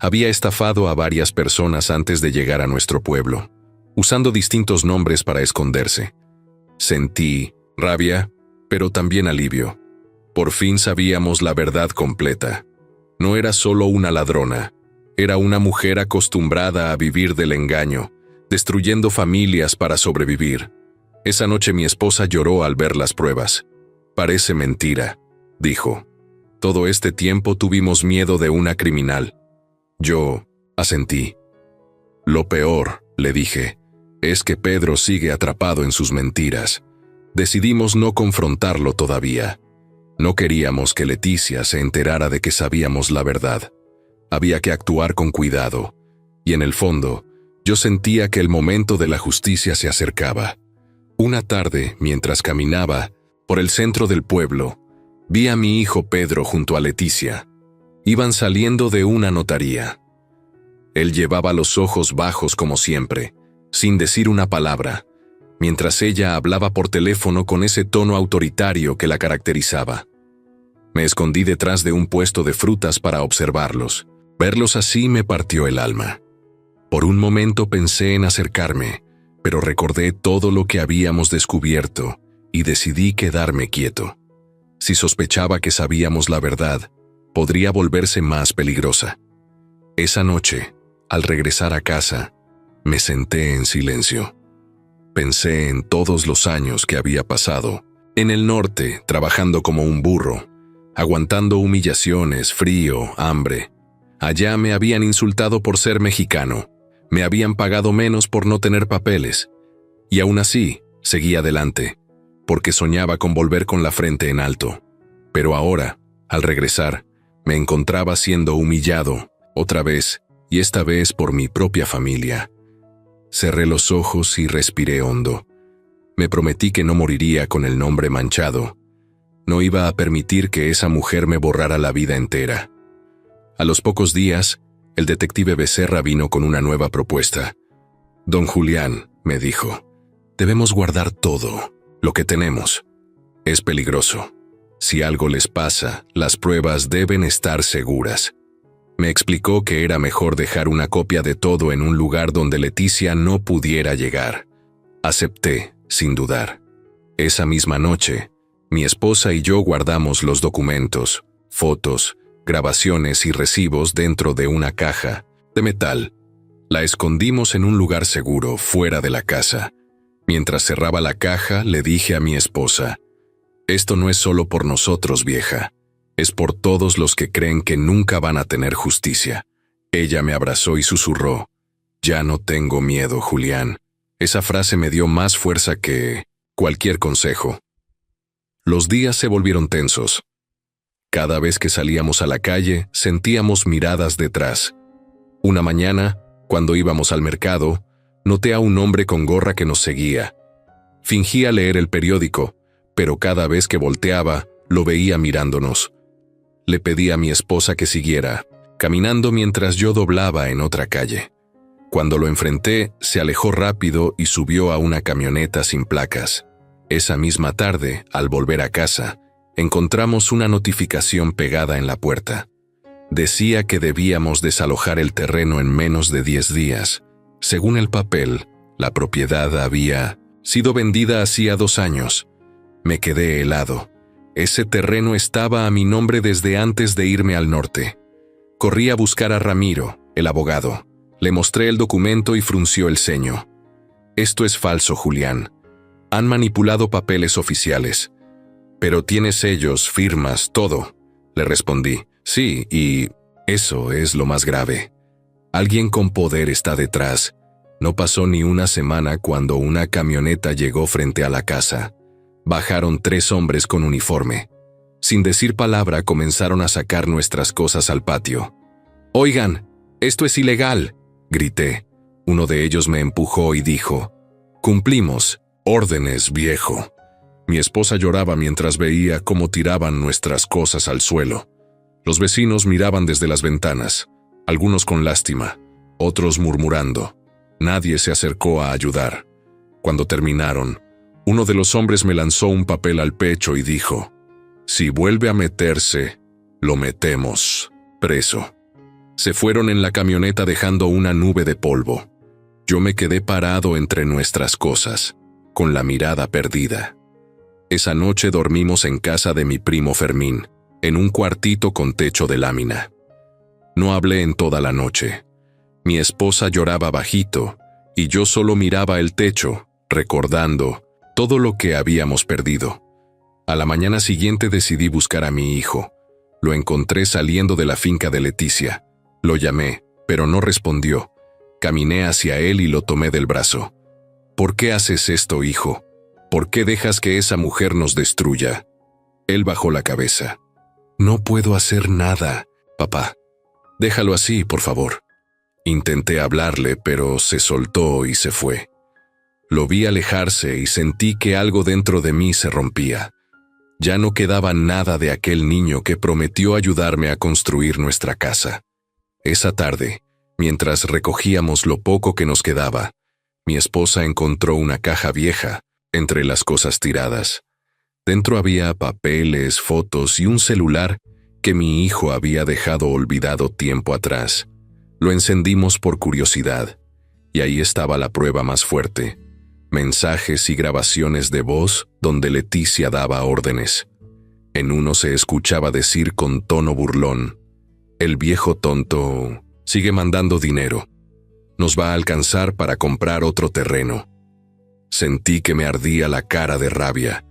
Había estafado a varias personas antes de llegar a nuestro pueblo, usando distintos nombres para esconderse. Sentí rabia, pero también alivio. Por fin sabíamos la verdad completa. No era solo una ladrona, era una mujer acostumbrada a vivir del engaño, destruyendo familias para sobrevivir. Esa noche mi esposa lloró al ver las pruebas. «Parece mentira», dijo. «Todo este tiempo tuvimos miedo de una criminal». Yo asentí. «Lo peor», le dije, «es que Pedro sigue atrapado en sus mentiras. Decidimos no confrontarlo todavía. No queríamos que Leticia se enterara de que sabíamos la verdad. Había que actuar con cuidado, y en el fondo, yo sentía que el momento de la justicia se acercaba. Una tarde, mientras caminaba por el centro del pueblo, vi a mi hijo Pedro junto a Leticia. Iban saliendo de una notaría. Él llevaba los ojos bajos como siempre, sin decir una palabra, mientras ella hablaba por teléfono con ese tono autoritario que la caracterizaba. Me escondí detrás de un puesto de frutas para observarlos. Verlos así me partió el alma. Por un momento pensé en acercarme, pero recordé todo lo que habíamos descubierto y decidí quedarme quieto. Si sospechaba que sabíamos la verdad, podría volverse más peligrosa. Esa noche, Al regresar a casa, me senté en silencio. Pensé en todos los años que había pasado, en el norte, trabajando como un burro, aguantando humillaciones, frío, hambre. Allá me habían insultado por ser mexicano, me habían pagado menos por no tener papeles, y aún así, seguí adelante, porque soñaba con volver con la frente en alto. Pero ahora, al regresar, me encontraba siendo humillado, otra vez, y esta vez por mi propia familia. Cerré los ojos y respiré hondo. Me prometí que no moriría con el nombre manchado. No iba a permitir que esa mujer me borrara la vida entera. A los pocos días, el detective Becerra vino con una nueva propuesta. «Don Julián», me dijo, «debemos guardar todo, lo que tenemos. Es peligroso. Si algo les pasa, las pruebas deben estar seguras». Me explicó que era mejor dejar una copia de todo en un lugar donde Leticia no pudiera llegar. Acepté, sin dudar. Esa misma noche, mi esposa y yo guardamos los documentos, fotos, grabaciones y recibos dentro de una caja de metal. La escondimos en un lugar seguro, fuera de la casa. Mientras cerraba la caja, le dije a mi esposa, «Esto no es solo por nosotros, vieja. Es por todos los que creen que nunca van a tener justicia». Ella me abrazó y susurró, «Ya no tengo miedo, Julián». Esa frase me dio más fuerza que cualquier consejo. Los días se volvieron tensos. Cada vez que salíamos a la calle, sentíamos miradas detrás. Una mañana, cuando íbamos al mercado, noté a un hombre con gorra que nos seguía. Fingía leer el periódico, pero cada vez que volteaba, lo veía mirándonos. Le pedí a mi esposa que siguiera, caminando mientras yo doblaba en otra calle. Cuando lo enfrenté, se alejó rápido y subió a una camioneta sin placas. Esa misma tarde, al volver a casa, encontramos una notificación pegada en la puerta. Decía que debíamos desalojar el terreno en menos de 10 días. Según el papel, la propiedad había sido vendida hacía 2 años. Me quedé helado. Ese terreno estaba a mi nombre desde antes de irme al norte. Corrí a buscar a Ramiro, el abogado. Le mostré el documento y frunció el ceño. «Esto es falso, Julián. Han manipulado papeles oficiales». «Pero tiene sellos, firmas, todo», le respondí. «Sí, y eso es lo más grave. Alguien con poder está detrás». No pasó ni una semana cuando una camioneta llegó frente a la casa. Bajaron 3 hombres con uniforme. Sin decir palabra comenzaron a sacar nuestras cosas al patio. «Oigan, esto es ilegal», grité. Uno de ellos me empujó y dijo, «Cumplimos. Órdenes, viejo». Mi esposa lloraba mientras veía cómo tiraban nuestras cosas al suelo. Los vecinos miraban desde las ventanas, algunos con lástima, otros murmurando. Nadie se acercó a ayudar. Cuando terminaron, uno de los hombres me lanzó un papel al pecho y dijo, «Si vuelve a meterse, lo metemos preso». Se fueron en la camioneta dejando una nube de polvo. Yo me quedé parado entre nuestras cosas, con la mirada perdida. Esa noche dormimos en casa de mi primo Fermín, en un cuartito con techo de lámina. No hablé en toda la noche. Mi esposa lloraba bajito, y yo solo miraba el techo, recordando todo lo que habíamos perdido. A la mañana siguiente decidí buscar a mi hijo. Lo encontré saliendo de la finca de Leticia. Lo llamé, pero no respondió. Caminé hacia él y lo tomé del brazo. «¿Por qué haces esto, hijo? ¿Por qué dejas que esa mujer nos destruya?» Él bajó la cabeza. «No puedo hacer nada, papá. Déjalo así, por favor». Intenté hablarle, pero se soltó y se fue. Lo vi alejarse y sentí que algo dentro de mí se rompía. Ya no quedaba nada de aquel niño que prometió ayudarme a construir nuestra casa. Esa tarde, mientras recogíamos lo poco que nos quedaba, mi esposa encontró una caja vieja entre las cosas tiradas. Dentro había papeles, fotos y un celular que mi hijo había dejado olvidado tiempo atrás. Lo encendimos por curiosidad, y ahí estaba la prueba más fuerte: mensajes y grabaciones de voz donde Leticia daba órdenes. En uno se escuchaba decir con tono burlón, «El viejo tonto sigue mandando dinero. Nos va a alcanzar para comprar otro terreno. Sentí que me ardía la cara de rabia.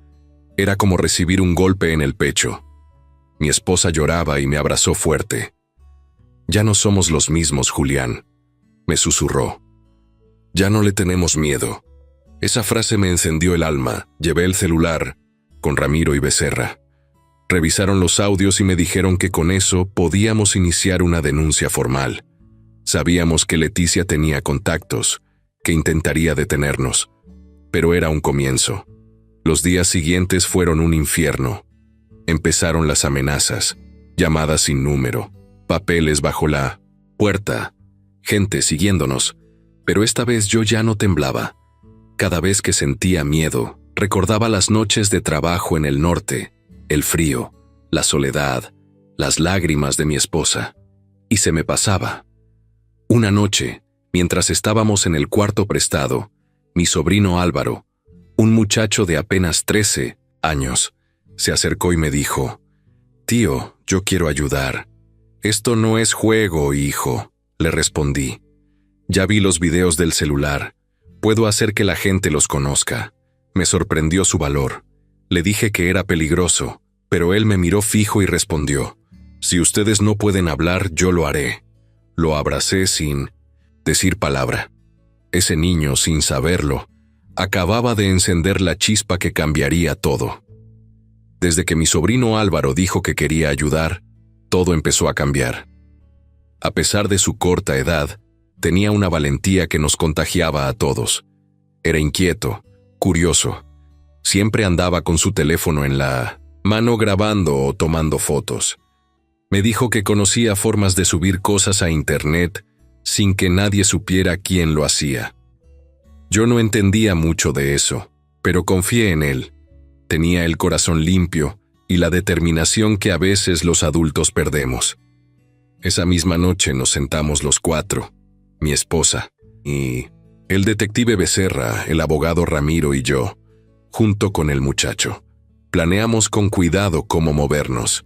Era como recibir un golpe en el pecho. Mi esposa lloraba y me abrazó fuerte. Ya no somos los mismos, Julián, me susurró. Ya no le tenemos miedo. Esa frase me encendió el alma. Llevé el celular con Ramiro y Becerra. Revisaron los audios y me dijeron que con eso podíamos iniciar una denuncia formal. Sabíamos que Leticia tenía contactos, que intentaría detenernos, pero era un comienzo. Los días siguientes fueron un infierno. Empezaron las amenazas, llamadas sin número, papeles bajo la puerta, gente siguiéndonos, pero esta vez yo ya no temblaba. Cada vez que sentía miedo, recordaba las noches de trabajo en el norte, el frío, la soledad, las lágrimas de mi esposa, y se me pasaba. Una noche, mientras estábamos en el cuarto prestado, mi sobrino Álvaro, un muchacho de apenas 13 años, se acercó y me dijo: «Tío, yo quiero ayudar». «Esto no es juego, hijo», le respondí. «Ya vi los videos del celular. Puedo hacer que la gente los conozca». Me sorprendió su valor. Le dije que era peligroso, pero él me miró fijo y respondió: «Si ustedes no pueden hablar, yo lo haré». Lo abracé sin decir palabra. Ese niño, sin saberlo, acababa de encender la chispa que cambiaría todo. Desde que mi sobrino Álvaro dijo que quería ayudar, todo empezó a cambiar. A pesar de su corta edad, tenía una valentía que nos contagiaba a todos. Era inquieto, curioso. Siempre andaba con su teléfono en la mano grabando o tomando fotos. Me dijo que conocía formas de subir cosas a internet sin que nadie supiera quién lo hacía. Yo no entendía mucho de eso, pero confié en él. Tenía el corazón limpio y la determinación que a veces los adultos perdemos. Esa misma noche nos sentamos los cuatro, mi esposa y el detective Becerra, el abogado Ramiro y yo, junto con el muchacho. Planeamos con cuidado cómo movernos.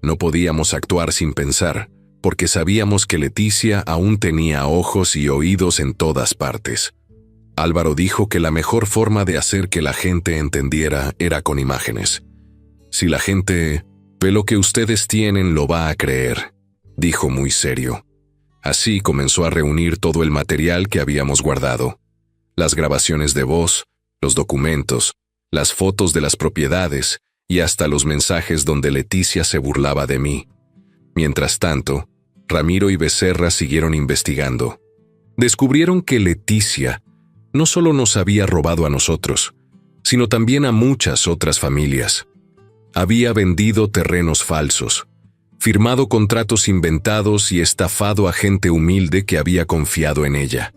No podíamos actuar sin pensar, porque sabíamos que Leticia aún tenía ojos y oídos en todas partes. Álvaro dijo que la mejor forma de hacer que la gente entendiera era con imágenes. «Si la gente ve lo que ustedes tienen, lo va a creer», dijo muy serio. Así comenzó a reunir todo el material que habíamos guardado. Las grabaciones de voz, los documentos, las fotos de las propiedades y hasta los mensajes donde Leticia se burlaba de mí. Mientras tanto, Ramiro y Becerra siguieron investigando. Descubrieron que Leticia no solo nos había robado a nosotros, sino también a muchas otras familias. Había vendido terrenos falsos, firmado contratos inventados y estafado a gente humilde que había confiado en ella.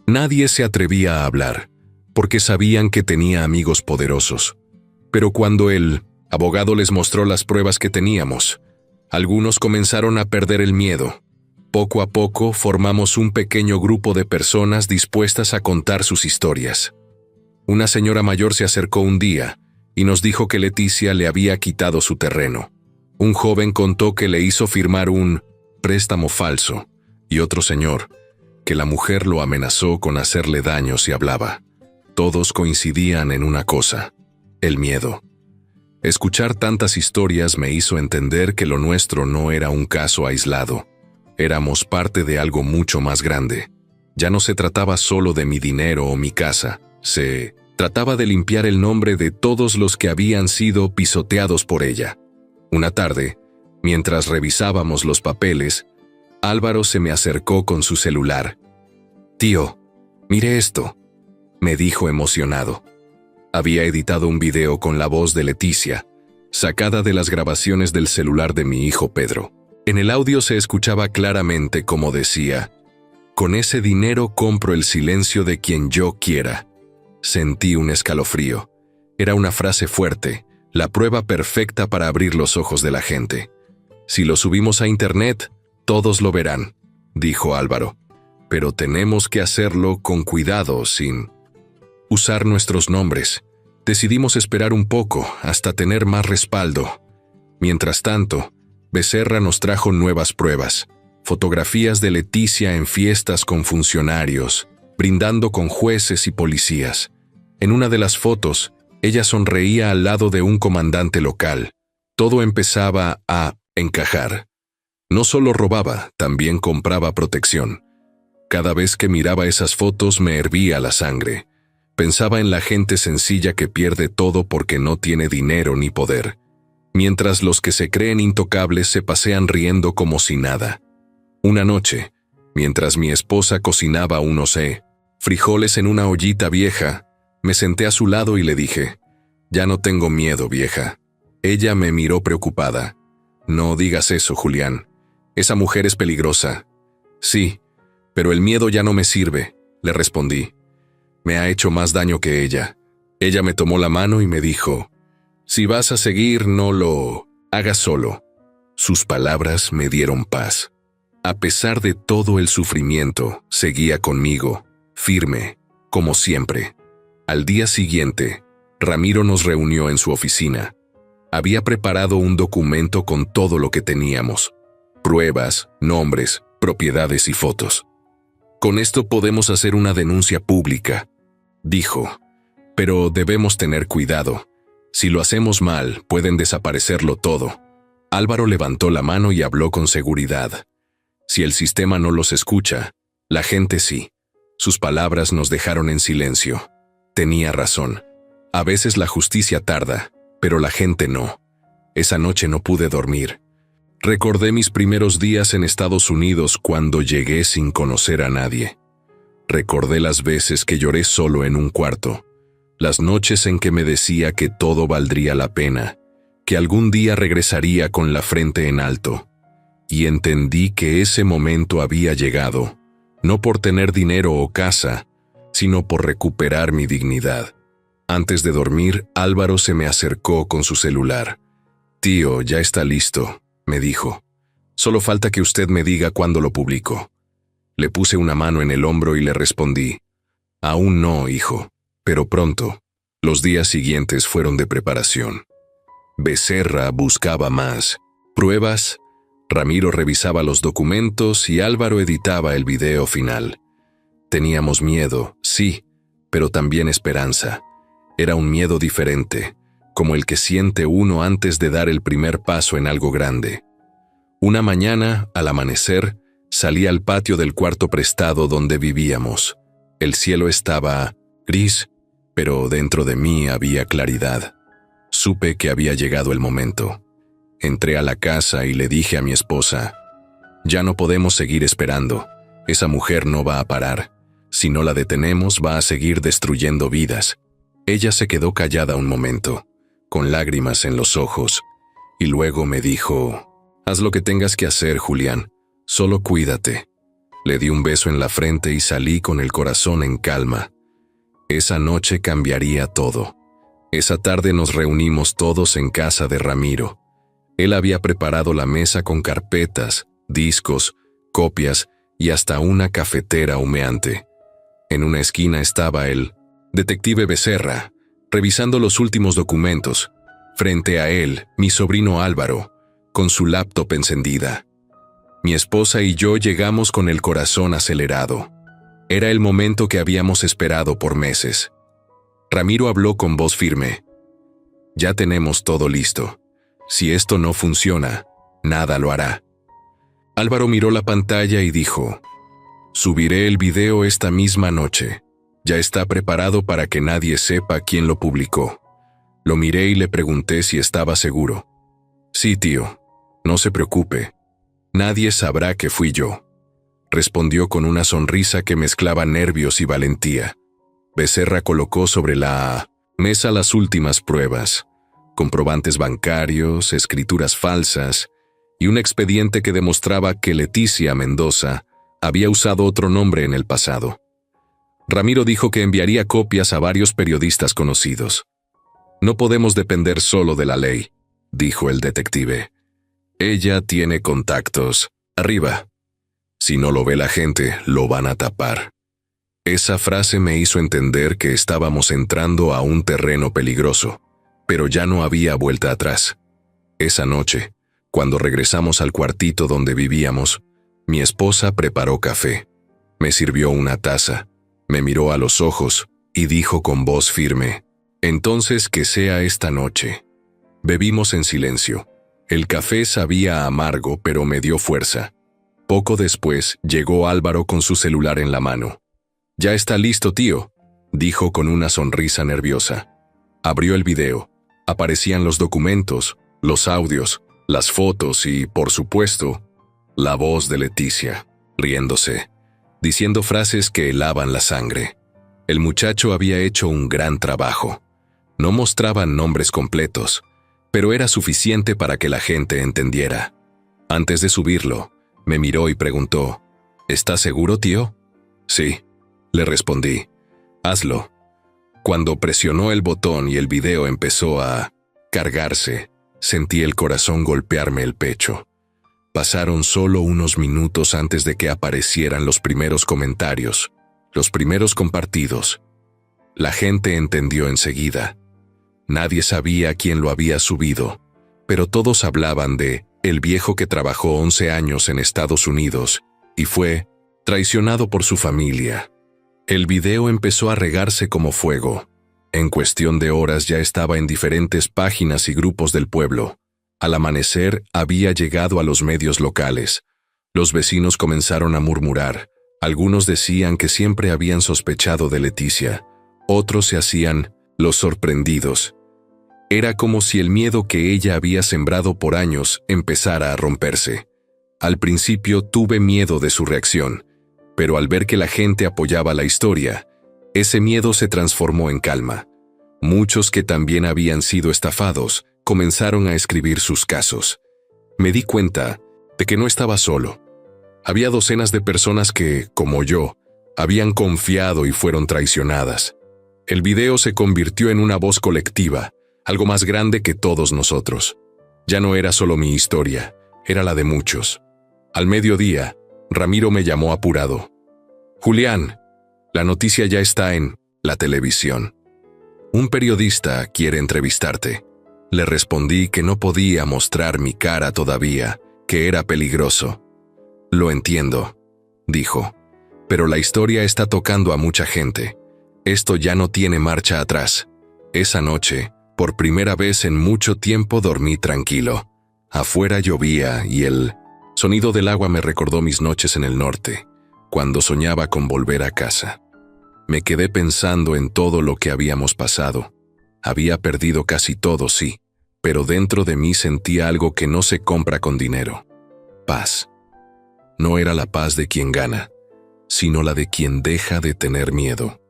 Nadie se atrevía a hablar, porque sabían que tenía amigos poderosos. Pero cuando el abogado les mostró las pruebas que teníamos, algunos comenzaron a perder el miedo. Poco a poco formamos un pequeño grupo de personas dispuestas a contar sus historias. Una señora mayor se acercó un día y nos dijo que Leticia le había quitado su terreno. Un joven contó que le hizo firmar un préstamo falso y otro señor, que la mujer lo amenazó con hacerle daño si hablaba. Todos coincidían en una cosa: el miedo. Escuchar tantas historias me hizo entender que lo nuestro no era un caso aislado. Éramos parte de algo mucho más grande. Ya no se trataba solo de mi dinero o mi casa. Se trataba de limpiar el nombre de todos los que habían sido pisoteados por ella. Una tarde, mientras revisábamos los papeles, Álvaro se me acercó con su celular. «Tío, mire esto», me dijo emocionado. Había editado un video con la voz de Leticia, sacada de las grabaciones del celular de mi hijo Pedro. En el audio se escuchaba claramente como decía: «Con ese dinero compro el silencio de quien yo quiera». Sentí un escalofrío. Era una frase fuerte, la prueba perfecta para abrir los ojos de la gente. «Si lo subimos a internet, todos lo verán», dijo Álvaro. «Pero tenemos que hacerlo con cuidado, sin usar nuestros nombres». Decidimos esperar un poco hasta tener más respaldo. Mientras tanto, Becerra nos trajo nuevas pruebas. fotografías de Leticia en fiestas con funcionarios, brindando con jueces y policías. En una de las fotos, ella sonreía al lado de un comandante local. Todo empezaba a encajar. No solo robaba, también compraba protección. Cada vez que miraba esas fotos me hervía la sangre. Pensaba en la gente sencilla que pierde todo porque no tiene dinero ni poder, mientras los que se creen intocables se pasean riendo como si nada. Una noche, mientras mi esposa cocinaba frijoles en una ollita vieja, me senté a su lado y le dije: «Ya no tengo miedo, vieja». Ella me miró preocupada. «No digas eso, Julián. Esa mujer es peligrosa». «Sí, pero el miedo ya no me sirve», le respondí. «Me ha hecho más daño que ella». Ella me tomó la mano y me dijo: «Si vas a seguir, no lo hagas solo». Sus palabras me dieron paz. A pesar de todo el sufrimiento, seguía conmigo, firme, como siempre. Al día siguiente, Ramiro nos reunió en su oficina. Había preparado un documento con todo lo que teníamos: pruebas, nombres, propiedades y fotos. «Con esto podemos hacer una denuncia pública», dijo. «Pero debemos tener cuidado. Si lo hacemos mal, pueden desaparecerlo todo». Álvaro levantó la mano y habló con seguridad. «Si el sistema no los escucha, la gente sí». Sus palabras nos dejaron en silencio. Tenía razón. A veces la justicia tarda, pero la gente no. Esa noche no pude dormir. Recordé mis primeros días en Estados Unidos cuando llegué sin conocer a nadie. Recordé las veces que lloré solo en un cuarto, las noches en que me decía que todo valdría la pena, que algún día regresaría con la frente en alto. Y entendí que ese momento había llegado, no por tener dinero o casa, sino por recuperar mi dignidad. Antes de dormir, Álvaro se me acercó con su celular. «Tío, ya está listo», me dijo. «Solo falta que usted me diga cuándo lo publico». Le puse una mano en el hombro y le respondí: «Aún no, hijo, pero pronto». Los días siguientes fueron de preparación. Becerra buscaba más pruebas, Ramiro revisaba los documentos y Álvaro editaba el video final. Teníamos miedo, sí, pero también esperanza. Era un miedo diferente, como el que siente uno antes de dar el primer paso en algo grande. Una mañana, al amanecer, salí al patio del cuarto prestado donde vivíamos. El cielo estaba gris, pero dentro de mí había claridad. Supe que había llegado el momento. Entré a la casa y le dije a mi esposa: «Ya no podemos seguir esperando. Esa mujer no va a parar. Si no la detenemos, va a seguir destruyendo vidas». Ella se quedó callada un momento, con lágrimas en los ojos, y luego me dijo: «Haz lo que tengas que hacer, Julián. Solo cuídate». Le di un beso en la frente y salí con el corazón en calma. Esa noche cambiaría todo. Esa tarde nos reunimos todos en casa de Ramiro. Él había preparado la mesa con carpetas, discos, copias y hasta una cafetera humeante. En una esquina estaba el detective Becerra, revisando los últimos documentos. Frente a él, mi sobrino Álvaro, con su laptop encendida. Mi esposa y yo llegamos con el corazón acelerado. Era el momento que habíamos esperado por meses. Ramiro habló con voz firme: «Ya tenemos todo listo. Si esto no funciona, nada lo hará». Álvaro miró la pantalla y dijo: «Subiré el video esta misma noche. Ya está preparado para que nadie sepa quién lo publicó». Lo miré y le pregunté si estaba seguro. «Sí, tío, no se preocupe. Nadie sabrá que fui yo», respondió con una sonrisa que mezclaba nervios y valentía. Becerra colocó sobre la mesa las últimas pruebas: comprobantes bancarios, escrituras falsas y un expediente que demostraba que Leticia Mendoza había usado otro nombre en el pasado. Ramiro dijo que enviaría copias a varios periodistas conocidos. «No podemos depender solo de la ley», dijo el detective. «Ella tiene contactos arriba. Si no lo ve la gente, lo van a tapar». Esa frase me hizo entender que estábamos entrando a un terreno peligroso, pero ya no había vuelta atrás. Esa noche, cuando regresamos al cuartito donde vivíamos, Mi esposa preparó café. Me sirvió una taza. Me miró a los ojos y dijo con voz firme: «Entonces que sea esta noche». Bebimos en silencio. El café sabía amargo, pero me dio fuerza. Poco después llegó Álvaro con su celular en la mano. «Ya está listo, tío», dijo con una sonrisa nerviosa. Abrió el video. Aparecían los documentos, los audios, las fotos y, por supuesto, la voz de Leticia, riéndose, diciendo frases que helaban la sangre. El muchacho había hecho un gran trabajo. No mostraban nombres completos, pero era suficiente para que la gente entendiera. Antes de subirlo, me miró y preguntó: «¿Estás seguro, tío?» «Sí», le respondí. «Hazlo». Cuando presionó el botón y el video empezó a cargarse, sentí el corazón golpearme el pecho. Pasaron solo unos minutos antes de que aparecieran los primeros comentarios, los primeros compartidos. La gente entendió enseguida. Nadie sabía quién lo había subido, pero todos hablaban de el viejo que trabajó 11 años en Estados Unidos y fue traicionado por su familia. El video empezó a regarse como fuego. En cuestión de horas ya estaba en diferentes páginas y grupos del pueblo. Al amanecer había llegado a los medios locales. Los vecinos comenzaron a murmurar. Algunos decían que siempre habían sospechado de Leticia. Otros se hacían los sorprendidos. Era como si el miedo que ella había sembrado por años empezara a romperse. Al principio tuve miedo de su reacción, pero al ver que la gente apoyaba la historia, ese miedo se transformó en calma. Muchos que también habían sido estafados comenzaron a escribir sus casos. Me di cuenta de que no estaba solo. Había docenas de personas que, como yo, habían confiado y fueron traicionadas. El video se convirtió en una voz colectiva, algo más grande que todos nosotros. Ya no era solo mi historia, era la de muchos. Al mediodía, Ramiro me llamó apurado. «Julián, la noticia ya está en la televisión. Un periodista quiere entrevistarte». Le respondí que no podía mostrar mi cara todavía, que era peligroso. «Lo entiendo», dijo, «pero la historia está tocando a mucha gente. Esto ya no tiene marcha atrás». Esa noche, por primera vez en mucho tiempo dormí tranquilo. Afuera llovía y el sonido del agua me recordó mis noches en el norte, cuando soñaba con volver a casa. Me quedé pensando en todo lo que habíamos pasado. Había perdido casi todo, sí, pero dentro de mí sentía algo que no se compra con dinero. Paz. No era la paz de quien gana, sino la de quien deja de tener miedo.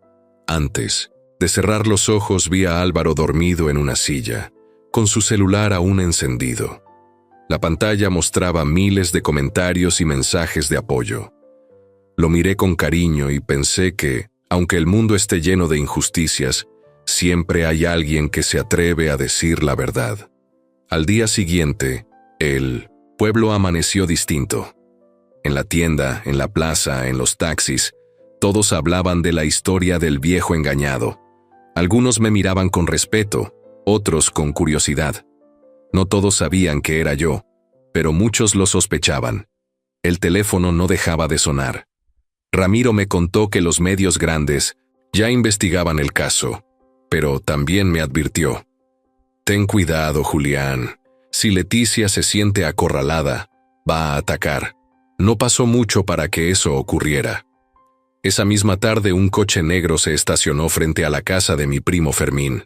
Antes de cerrar los ojos vi a Álvaro dormido en una silla, con su celular aún encendido. La pantalla mostraba miles de comentarios y mensajes de apoyo. Lo miré con cariño y pensé que, aunque el mundo esté lleno de injusticias, siempre hay alguien que se atreve a decir la verdad. Al día siguiente, el pueblo amaneció distinto. En la tienda, en la plaza, en los taxis, todos hablaban de la historia del viejo engañado. Algunos me miraban con respeto, otros con curiosidad. No todos sabían que era yo, pero muchos lo sospechaban. El teléfono no dejaba de sonar. Ramiro me contó que los medios grandes ya investigaban el caso, pero también me advirtió: «Ten cuidado, Julián. Si Leticia se siente acorralada, va a atacar». No pasó mucho para que eso ocurriera. Esa misma tarde un coche negro se estacionó frente a la casa de mi primo Fermín.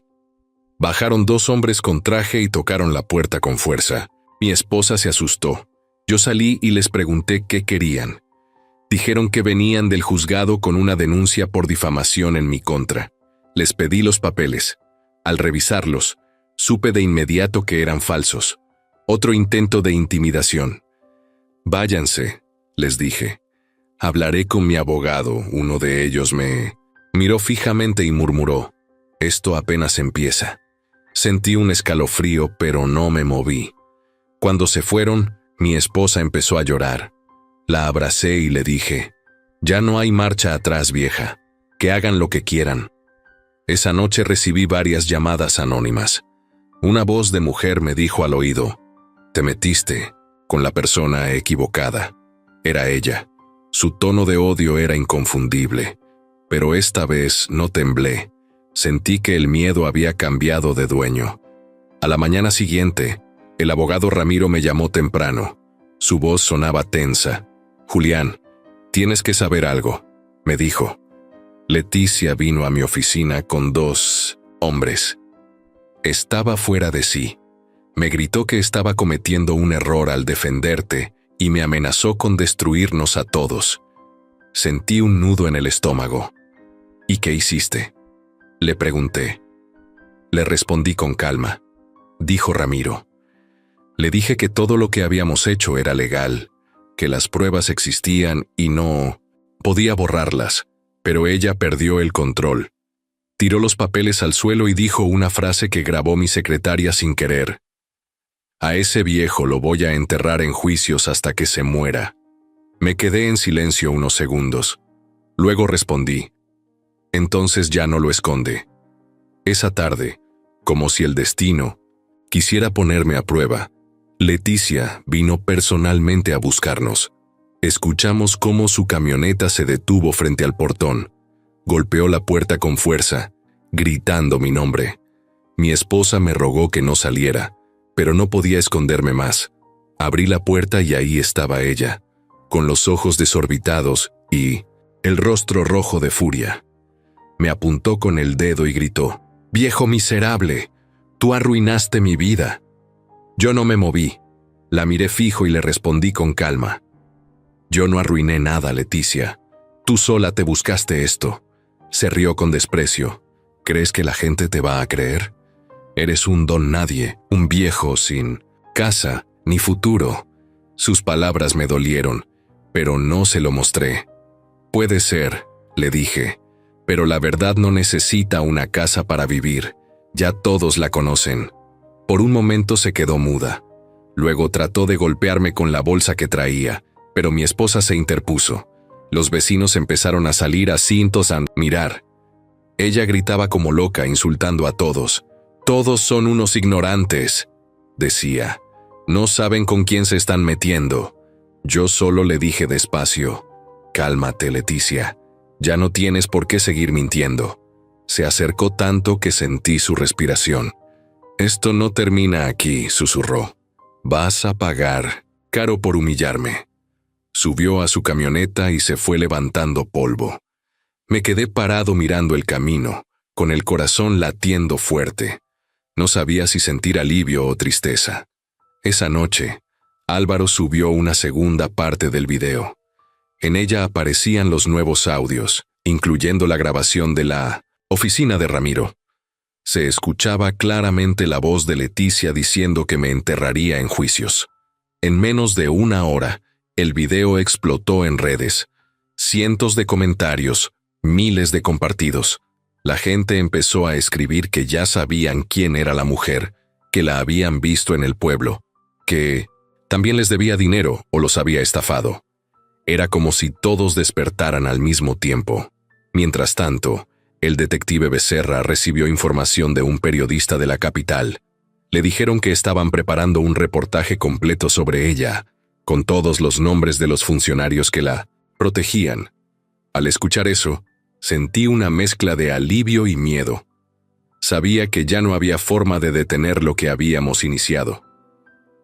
Bajaron 2 hombres con traje y tocaron la puerta con fuerza. Mi esposa se asustó. Yo salí y les pregunté qué querían. Dijeron que venían del juzgado con una denuncia por difamación en mi contra. Les pedí los papeles. Al revisarlos, supe de inmediato que eran falsos. Otro intento de intimidación. «Váyanse», les dije. «Hablaré con mi abogado». Uno de ellos me miró fijamente y murmuró: «Esto apenas empieza». Sentí un escalofrío, pero no me moví. Cuando se fueron, mi esposa empezó a llorar. La abracé y le dije: «Ya no hay marcha atrás, vieja. Que hagan lo que quieran». Esa noche recibí varias llamadas anónimas. Una voz de mujer me dijo al oído: «Te metiste con la persona equivocada». Era ella. Su tono de odio era inconfundible, pero esta vez no temblé. Sentí que el miedo había cambiado de dueño. A la mañana siguiente, el abogado Ramiro me llamó temprano. Su voz sonaba tensa. «Julián, tienes que saber algo», me dijo. Leticia vino a mi oficina con 2 hombres. Estaba fuera de sí. Me gritó que estaba cometiendo un error al defenderte y me amenazó con destruirnos a todos. Sentí un nudo en el estómago. «¿Y qué hiciste?», le pregunté. Le respondí con calma. Dijo Ramiro. Le dije que todo lo que habíamos hecho era legal, que las pruebas existían y no podía borrarlas, pero ella perdió el control. Tiró los papeles al suelo y dijo una frase que grabó mi secretaria sin querer. «A ese viejo lo voy a enterrar en juicios hasta que se muera». Me quedé en silencio unos segundos. Luego respondí. «Entonces ya no lo esconde». Esa tarde, como si el destino quisiera ponerme a prueba, Leticia vino personalmente a buscarnos. Escuchamos cómo su camioneta se detuvo frente al portón. Golpeó la puerta con fuerza, gritando mi nombre. Mi esposa me rogó que no saliera, pero no podía esconderme más. Abrí la puerta y ahí estaba ella, con los ojos desorbitados y el rostro rojo de furia. Me apuntó con el dedo y gritó: «¡Viejo miserable! Tú arruinaste mi vida». Yo no me moví. La miré fijo y le respondí con calma: «Yo no arruiné nada, Leticia. Tú sola te buscaste esto». Se rió con desprecio. «¿Crees que la gente te va a creer? Eres un don nadie, un viejo sin casa ni futuro». Sus palabras me dolieron, pero no se lo mostré. «Puede ser», le dije, «pero la verdad no necesita una casa para vivir. Ya todos la conocen». Por un momento se quedó muda. Luego trató de golpearme con la bolsa que traía, pero mi esposa se interpuso. Los vecinos empezaron a salir a cintos a mirar. Ella gritaba como loca, insultando a todos. «Todos son unos ignorantes», decía. «No saben con quién se están metiendo». Yo solo le dije despacio: «Cálmate, Leticia. Ya no tienes por qué seguir mintiendo». Se acercó tanto que sentí su respiración. «Esto no termina aquí», susurró. «Vas a pagar caro por humillarme». Subió a su camioneta y se fue levantando polvo. Me quedé parado mirando el camino, con el corazón latiendo fuerte. No sabía si sentir alivio o tristeza. Esa noche, Álvaro subió una segunda parte del video. En ella aparecían los nuevos audios, incluyendo la grabación de la oficina de Ramiro. Se escuchaba claramente la voz de Leticia diciendo que me enterraría en juicios. En menos de una hora, el video explotó en redes. Cientos de comentarios, miles de compartidos. La gente empezó a escribir que ya sabían quién era la mujer, que la habían visto en el pueblo, que también les debía dinero o los había estafado. Era como si todos despertaran al mismo tiempo. Mientras tanto, el detective Becerra recibió información de un periodista de la capital. Le dijeron que estaban preparando un reportaje completo sobre ella, con todos los nombres de los funcionarios que la protegían. Al escuchar eso, sentí una mezcla de alivio y miedo. Sabía que ya no había forma de detener lo que habíamos iniciado.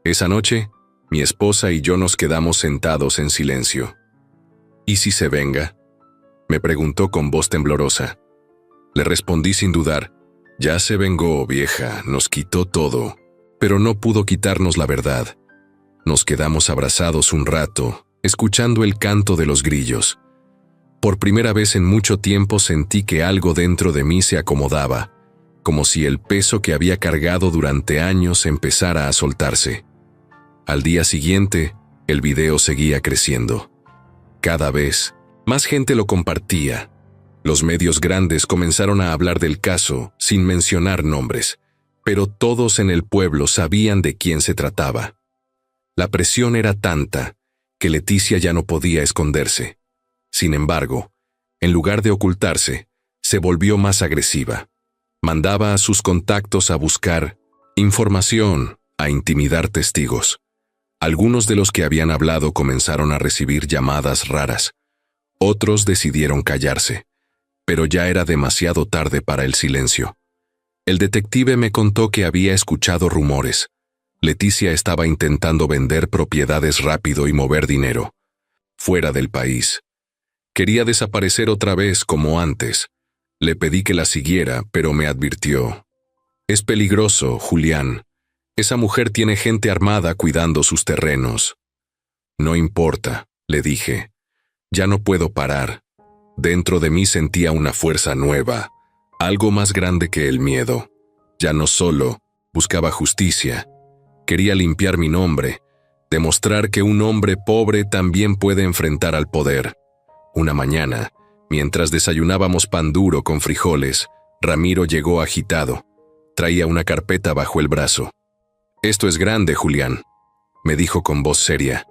Esa noche, mi esposa y yo nos quedamos sentados en silencio. «¿Y si se venga?», me preguntó con voz temblorosa. Le respondí sin dudar: «Ya se vengó, vieja, nos quitó todo, pero no pudo quitarnos la verdad». Nos quedamos abrazados un rato, escuchando el canto de los grillos. Por primera vez en mucho tiempo sentí que algo dentro de mí se acomodaba, como si el peso que había cargado durante años empezara a soltarse. Al día siguiente, el video seguía creciendo. Cada vez, más gente lo compartía. Los medios grandes comenzaron a hablar del caso sin mencionar nombres, pero todos en el pueblo sabían de quién se trataba. La presión era tanta que Leticia ya no podía esconderse. Sin embargo, en lugar de ocultarse, se volvió más agresiva. Mandaba a sus contactos a buscar información, a intimidar testigos. Algunos de los que habían hablado comenzaron a recibir llamadas raras. Otros decidieron callarse, pero ya era demasiado tarde para el silencio. El detective me contó que había escuchado rumores. Leticia estaba intentando vender propiedades rápido y mover dinero. Fuera del país. Quería desaparecer otra vez como antes. Le pedí que la siguiera, pero me advirtió. Es peligroso, Julián. Esa mujer tiene gente armada cuidando sus terrenos. No importa, le dije. Ya no puedo parar. Dentro de mí sentía una fuerza nueva, algo más grande que el miedo. Ya no solo buscaba justicia. Quería limpiar mi nombre, demostrar que un hombre pobre también puede enfrentar al poder. Una mañana, mientras desayunábamos pan duro con frijoles, Ramiro llegó agitado. Traía una carpeta bajo el brazo. «Esto es grande, Julián», me dijo con voz seria.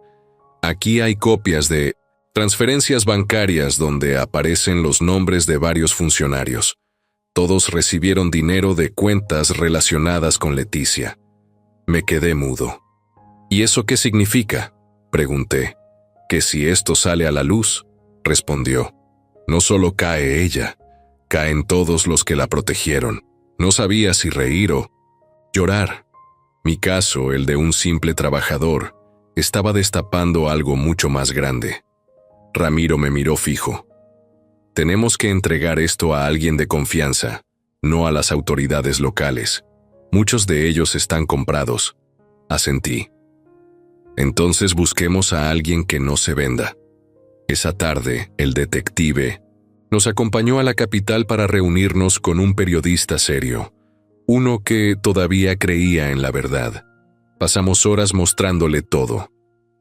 «Aquí hay copias de transferencias bancarias donde aparecen los nombres de varios funcionarios. Todos recibieron dinero de cuentas relacionadas con Leticia». Me quedé mudo. «¿Y eso qué significa?», pregunté. «Que si esto sale a la luz», respondió. «No solo cae ella, caen todos los que la protegieron». No sabía si reír o llorar. Mi caso, el de un simple trabajador, estaba destapando algo mucho más grande. Ramiro me miró fijo. «Tenemos que entregar esto a alguien de confianza, no a las autoridades locales. Muchos de ellos están comprados», asentí. «Entonces busquemos a alguien que no se venda». Esa tarde, el detective nos acompañó a la capital para reunirnos con un periodista serio, uno que todavía creía en la verdad. Pasamos horas mostrándole todo: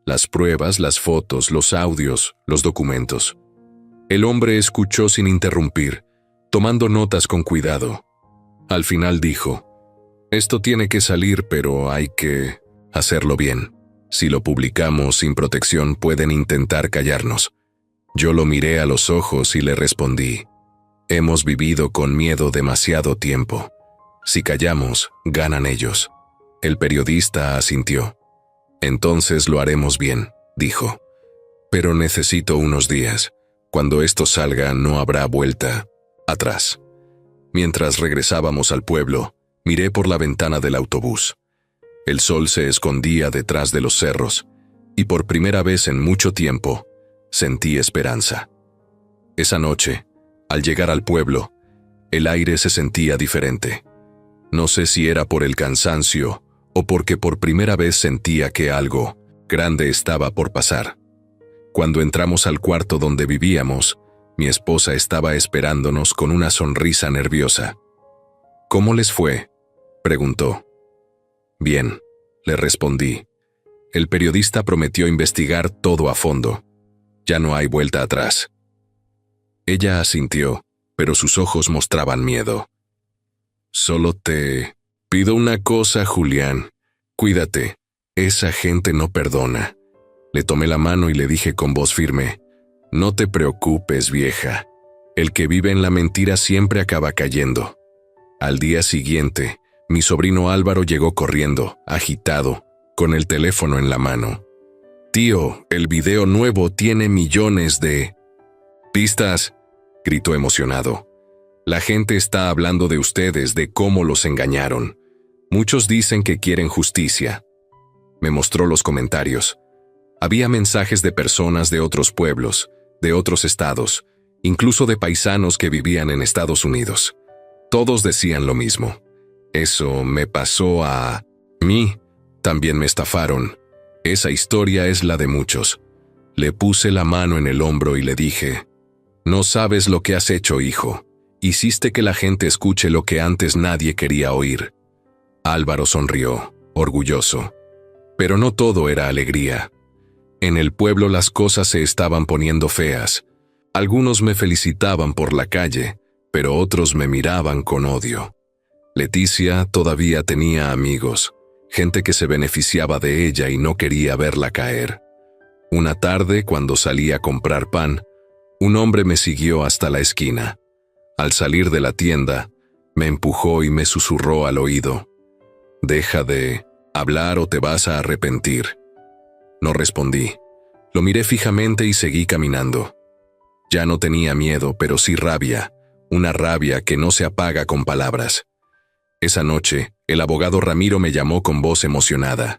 las pruebas, las fotos, los audios, los documentos. El hombre escuchó sin interrumpir, tomando notas con cuidado. Al final dijo: «Esto tiene que salir, pero hay que hacerlo bien. Si lo publicamos sin protección, pueden intentar callarnos». Yo lo miré a los ojos y le respondí: «Hemos vivido con miedo demasiado tiempo. Si callamos, ganan ellos». El periodista asintió. «Entonces lo haremos bien», dijo. «Pero necesito unos días. Cuando esto salga, no habrá vuelta atrás». Mientras regresábamos al pueblo, miré por la ventana del autobús. El sol se escondía detrás de los cerros, y por primera vez en mucho tiempo, sentí esperanza. Esa noche, al llegar al pueblo, el aire se sentía diferente. No sé si era por el cansancio o porque por primera vez sentía que algo grande estaba por pasar. Cuando entramos al cuarto donde vivíamos, mi esposa estaba esperándonos con una sonrisa nerviosa. «¿Cómo les fue?», preguntó. «Bien», le respondí. El periodista prometió investigar todo a fondo. Ya no hay vuelta atrás. Ella asintió, pero sus ojos mostraban miedo. «Solo te pido una cosa, Julián. Cuídate. Esa gente no perdona». Le tomé la mano y le dije con voz firme: «No te preocupes, vieja. El que vive en la mentira siempre acaba cayendo». Al día siguiente, mi sobrino Álvaro llegó corriendo, agitado, con el teléfono en la mano. «Tío, el video nuevo tiene millones de vistas», gritó emocionado. «La gente está hablando de ustedes, de cómo los engañaron. Muchos dicen que quieren justicia». Me mostró los comentarios. Había mensajes de personas de otros pueblos, de otros estados, incluso de paisanos que vivían en Estados Unidos. Todos decían lo mismo: «Eso me pasó a mí, también me estafaron». Esa historia es la de muchos. Le puse la mano en el hombro y le dije: «No sabes lo que has hecho, hijo. Hiciste que la gente escuche lo que antes nadie quería oír». Álvaro sonrió, orgulloso. Pero no todo era alegría. En el pueblo las cosas se estaban poniendo feas. Algunos me felicitaban por la calle, pero otros me miraban con odio. Leticia todavía tenía amigos, gente que se beneficiaba de ella y no quería verla caer. Una tarde, cuando salí a comprar pan, un hombre me siguió hasta la esquina. Al salir de la tienda, me empujó y me susurró al oído: «Deja de hablar o te vas a arrepentir». No respondí. Lo miré fijamente y seguí caminando. Ya no tenía miedo, pero sí rabia, una rabia que no se apaga con palabras. Esa noche, el abogado Ramiro me llamó con voz emocionada.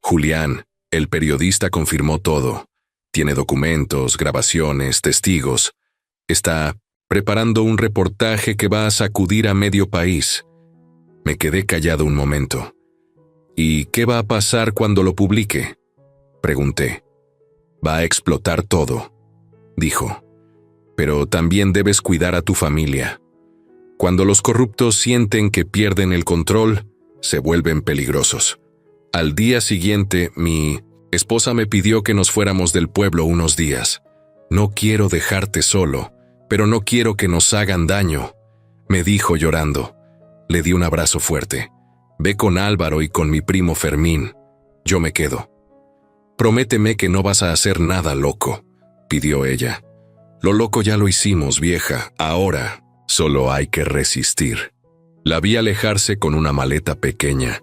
Julián, el periodista, confirmó todo. Tiene documentos, grabaciones, testigos. Está preparando un reportaje que va a sacudir a medio país. Me quedé callado un momento. ¿Y qué va a pasar cuando lo publique?, pregunté. Va a explotar todo, dijo. Pero también debes cuidar a tu familia. Cuando los corruptos sienten que pierden el control, se vuelven peligrosos. Al día siguiente, mi esposa me pidió que nos fuéramos del pueblo unos días. No quiero dejarte solo, pero no quiero que nos hagan daño, me dijo llorando. Le di un abrazo fuerte. Ve con Álvaro y con mi primo Fermín. Yo me quedo. Prométeme que no vas a hacer nada loco, pidió ella. Lo loco ya lo hicimos, vieja. Ahora solo hay que resistir. La vi alejarse con una maleta pequeña,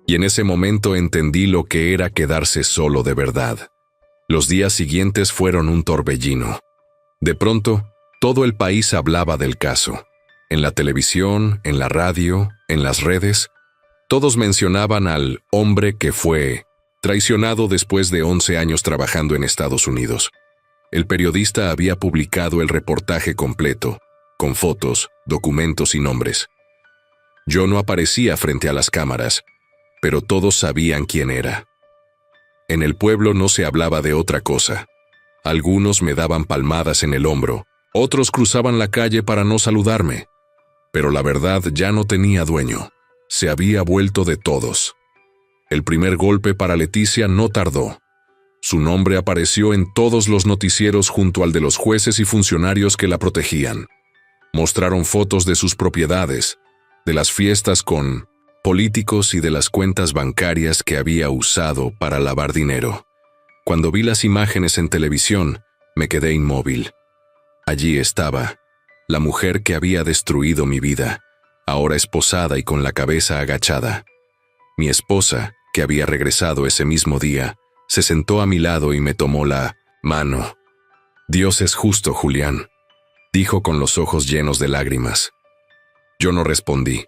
y en ese momento entendí lo que era quedarse solo de verdad. Los días siguientes fueron un torbellino. De pronto, todo el país hablaba del caso. En la televisión, en la radio, en las redes, todos mencionaban al hombre que fue traicionado después de 11 años trabajando en Estados Unidos. El periodista había publicado el reportaje completo, con fotos, documentos y nombres. Yo no aparecía frente a las cámaras, pero todos sabían quién era. En el pueblo no se hablaba de otra cosa. Algunos me daban palmadas en el hombro, otros cruzaban la calle para no saludarme. Pero la verdad ya no tenía dueño. Se había vuelto de todos. El primer golpe para Leticia no tardó. Su nombre apareció en todos los noticieros junto al de los jueces y funcionarios que la protegían. Mostraron fotos de sus propiedades, de las fiestas con políticos y de las cuentas bancarias que había usado para lavar dinero. Cuando vi las imágenes en televisión, me quedé inmóvil. Allí estaba, la mujer que había destruido mi vida, ahora esposada y con la cabeza agachada. Mi esposa, que había regresado ese mismo día, se sentó a mi lado y me tomó la mano. Dios es justo, Julián, dijo con los ojos llenos de lágrimas. Yo no respondí.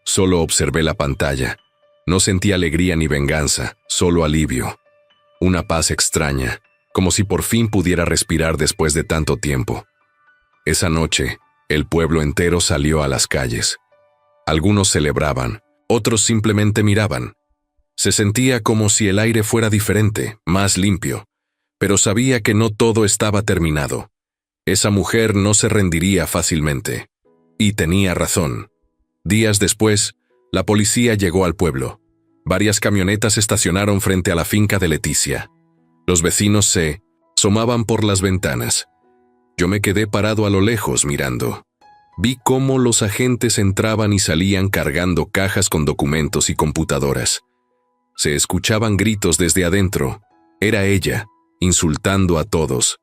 Solo observé la pantalla. No sentí alegría ni venganza, solo alivio. Una paz extraña, como si por fin pudiera respirar después de tanto tiempo. Esa noche, el pueblo entero salió a las calles. Algunos celebraban, otros simplemente miraban. Se sentía como si el aire fuera diferente, más limpio, pero sabía que no todo estaba terminado. Esa mujer no se rendiría fácilmente. Y tenía razón. Días después, la policía llegó al pueblo. Varias camionetas estacionaron frente a la finca de Leticia. Los vecinos se asomaban por las ventanas. Yo me quedé parado a lo lejos mirando. Vi cómo los agentes entraban y salían cargando cajas con documentos y computadoras. Se escuchaban gritos desde adentro. Era ella, insultando a todos.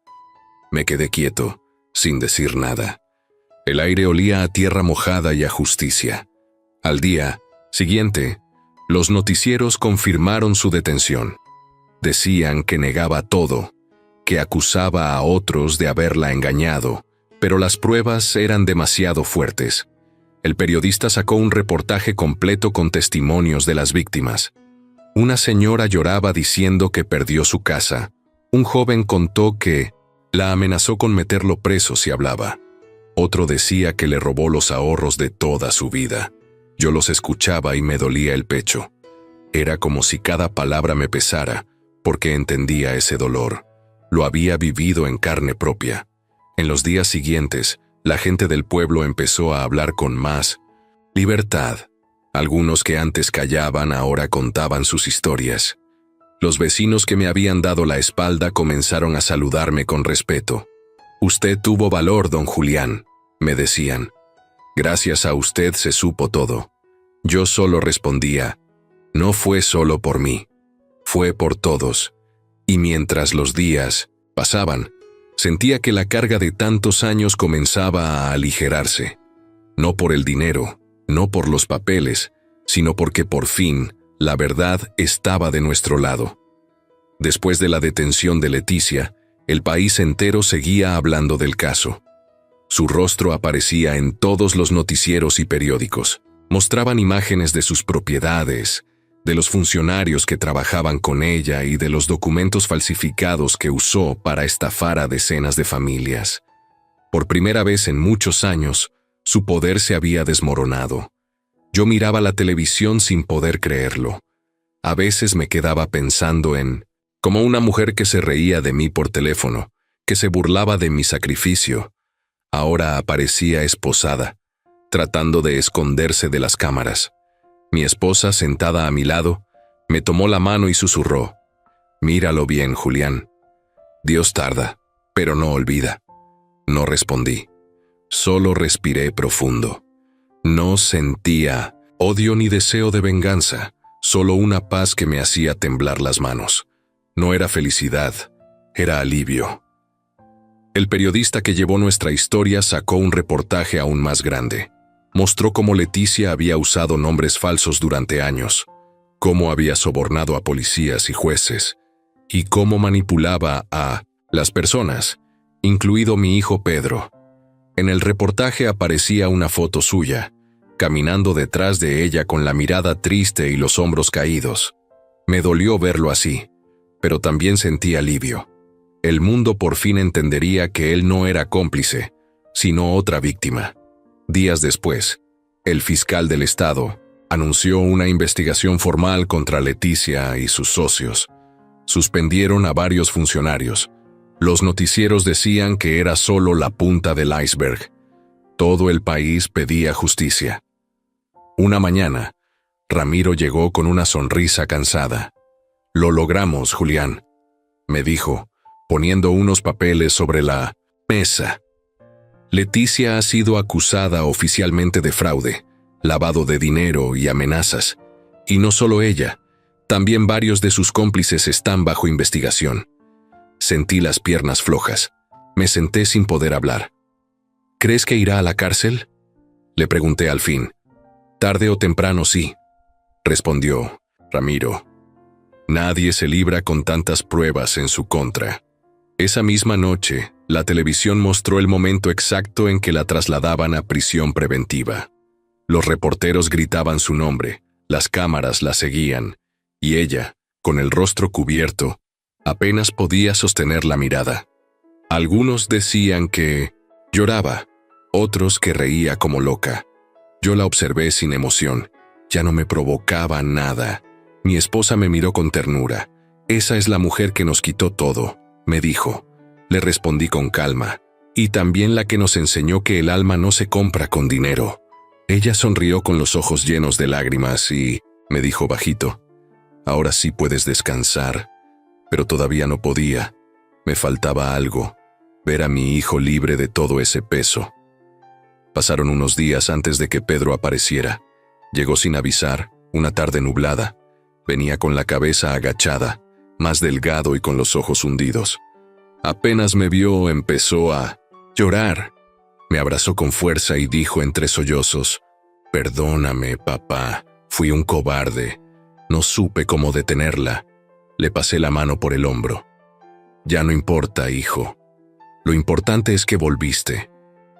Me quedé quieto, sin decir nada. El aire olía a tierra mojada y a justicia. Al día siguiente, los noticieros confirmaron su detención. Decían que negaba todo, que acusaba a otros de haberla engañado, pero las pruebas eran demasiado fuertes. El periodista sacó un reportaje completo con testimonios de las víctimas. Una señora lloraba diciendo que perdió su casa. Un joven contó que la amenazó con meterlo preso si hablaba. Otro decía que le robó los ahorros de toda su vida. Yo los escuchaba y me dolía el pecho. Era como si cada palabra me pesara, porque entendía ese dolor. Lo había vivido en carne propia. En los días siguientes, la gente del pueblo empezó a hablar con más libertad. Algunos que antes callaban ahora contaban sus historias. Los vecinos que me habían dado la espalda comenzaron a saludarme con respeto. «Usted tuvo valor, don Julián», me decían. «Gracias a usted se supo todo». Yo solo respondía, «No fue solo por mí, fue por todos». Y mientras los días pasaban, sentía que la carga de tantos años comenzaba a aligerarse. No por el dinero, no por los papeles, sino porque por fin la verdad estaba de nuestro lado. Después de la detención de Leticia, el país entero seguía hablando del caso. Su rostro aparecía en todos los noticieros y periódicos. Mostraban imágenes de sus propiedades, de los funcionarios que trabajaban con ella y de los documentos falsificados que usó para estafar a decenas de familias. Por primera vez en muchos años, su poder se había desmoronado. Yo miraba la televisión sin poder creerlo. A veces me quedaba pensando en, como una mujer que se reía de mí por teléfono, que se burlaba de mi sacrificio, ahora aparecía esposada, tratando de esconderse de las cámaras. Mi esposa, sentada a mi lado, me tomó la mano y susurró: «Míralo bien, Julián. Dios tarda, pero no olvida». No respondí. Solo respiré profundo. No sentía odio ni deseo de venganza, solo una paz que me hacía temblar las manos. No era felicidad, era alivio. El periodista que llevó nuestra historia sacó un reportaje aún más grande. Mostró cómo Leticia había usado nombres falsos durante años, cómo había sobornado a policías y jueces, y cómo manipulaba a las personas, incluido mi hijo Pedro. En el reportaje aparecía una foto suya, caminando detrás de ella con la mirada triste y los hombros caídos. Me dolió verlo así, pero también sentí alivio. El mundo por fin entendería que él no era cómplice, sino otra víctima. Días después, el fiscal del estado anunció una investigación formal contra Leticia y sus socios. Suspendieron a varios funcionarios. Los noticieros decían que era solo la punta del iceberg. Todo el país pedía justicia. Una mañana, Ramiro llegó con una sonrisa cansada. «Lo logramos, Julián», me dijo, poniendo unos papeles sobre la mesa. Leticia ha sido acusada oficialmente de fraude, lavado de dinero y amenazas. Y no solo ella, también varios de sus cómplices están bajo investigación. Sentí las piernas flojas. Me senté sin poder hablar. «¿Crees que irá a la cárcel?», le pregunté al fin. «Tarde o temprano sí», respondió Ramiro. «Nadie se libra con tantas pruebas en su contra». Esa misma noche, la televisión mostró el momento exacto en que la trasladaban a prisión preventiva. Los reporteros gritaban su nombre, las cámaras la seguían, y ella, con el rostro cubierto, apenas podía sostener la mirada. Algunos decían que lloraba, otros que reía como loca. Yo la observé sin emoción, ya no me provocaba nada. Mi esposa me miró con ternura. «Esa es la mujer que nos quitó todo», me dijo. Le respondí con calma. «Y también la que nos enseñó que el alma no se compra con dinero». Ella sonrió con los ojos llenos de lágrimas y me dijo bajito: «Ahora sí puedes descansar». Pero todavía no podía. Me faltaba algo, ver a mi hijo libre de todo ese peso. Pasaron unos días antes de que Pedro apareciera. Llegó sin avisar, una tarde nublada. Venía con la cabeza agachada, más delgado y con los ojos hundidos. Apenas me vio, empezó a llorar. Me abrazó con fuerza y dijo entre sollozos: «Perdóname, papá, fui un cobarde. No supe cómo detenerla». Le pasé la mano por el hombro. «Ya no importa, hijo. Lo importante es que volviste».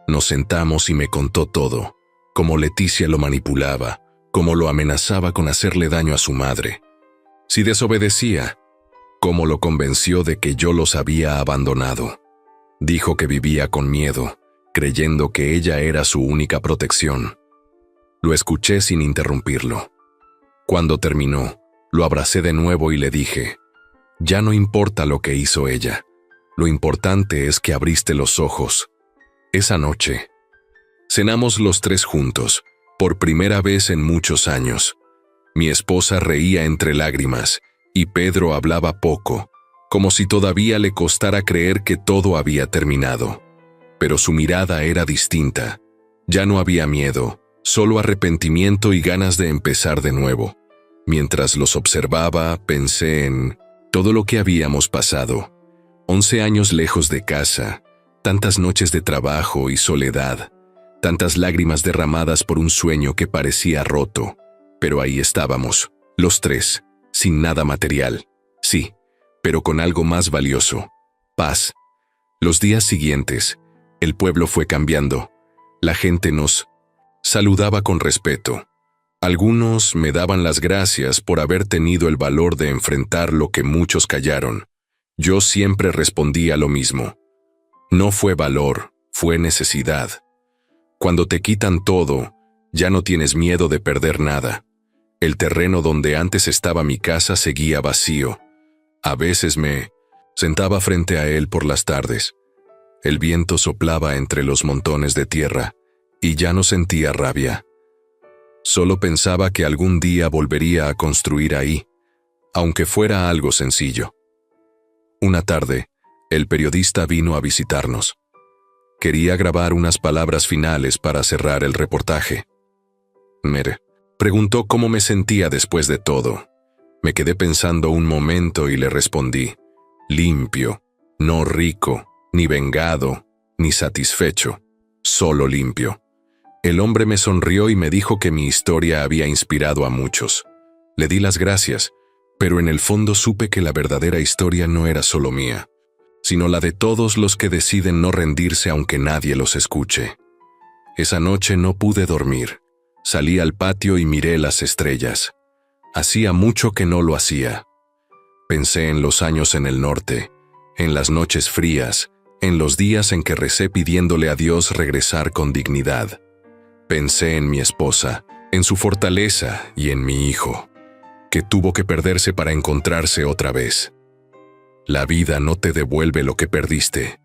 Nos sentamos y me contó todo, cómo Leticia lo manipulaba, cómo lo amenazaba con hacerle daño a su madre. Si desobedecía, cómo lo convenció de que yo los había abandonado. Dijo que vivía con miedo, creyendo que ella era su única protección. Lo escuché sin interrumpirlo. Cuando terminó, lo abracé de nuevo y le dije: «Ya no importa lo que hizo ella. Lo importante es que abriste los ojos». Esa noche, cenamos los tres juntos, por primera vez en muchos años. Mi esposa reía entre lágrimas, y Pedro hablaba poco, como si todavía le costara creer que todo había terminado. Pero su mirada era distinta. Ya no había miedo, solo arrepentimiento y ganas de empezar de nuevo. Mientras los observaba, pensé en todo lo que habíamos pasado. 11 años lejos de casa, tantas noches de trabajo y soledad, tantas lágrimas derramadas por un sueño que parecía roto. Pero ahí estábamos, los tres, sin nada material. Sí, pero con algo más valioso: paz. Los días siguientes, el pueblo fue cambiando. La gente nos saludaba con respeto. Algunos me daban las gracias por haber tenido el valor de enfrentar lo que muchos callaron. Yo siempre respondía lo mismo: no fue valor, fue necesidad. Cuando te quitan todo, ya no tienes miedo de perder nada. El terreno donde antes estaba mi casa seguía vacío. A veces me sentaba frente a él por las tardes. El viento soplaba entre los montones de tierra y ya no sentía rabia. Solo pensaba que algún día volvería a construir ahí, aunque fuera algo sencillo. Una tarde, el periodista vino a visitarnos. Quería grabar unas palabras finales para cerrar el reportaje. Me preguntó cómo me sentía después de todo. Me quedé pensando un momento y le respondí: limpio, no rico, ni vengado, ni satisfecho, solo limpio. El hombre me sonrió y me dijo que mi historia había inspirado a muchos. Le di las gracias, pero en el fondo supe que la verdadera historia no era solo mía, sino la de todos los que deciden no rendirse aunque nadie los escuche. Esa noche no pude dormir. Salí al patio y miré las estrellas. Hacía mucho que no lo hacía. Pensé en los años en el norte, en las noches frías, en los días en que recé pidiéndole a Dios regresar con dignidad. Pensé en mi esposa, en su fortaleza y en mi hijo, que tuvo que perderse para encontrarse otra vez. La vida no te devuelve lo que perdiste,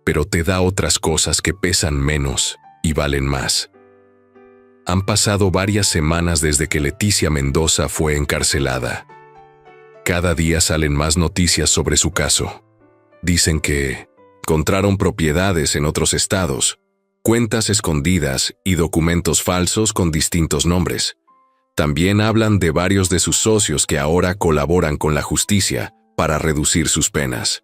pero te da otras cosas que pesan menos y valen más. Han pasado varias semanas desde que Leticia Mendoza fue encarcelada. Cada día salen más noticias sobre su caso. Dicen que encontraron propiedades en otros estados, cuentas escondidas y documentos falsos con distintos nombres. También hablan de varios de sus socios que ahora colaboran con la justicia para reducir sus penas.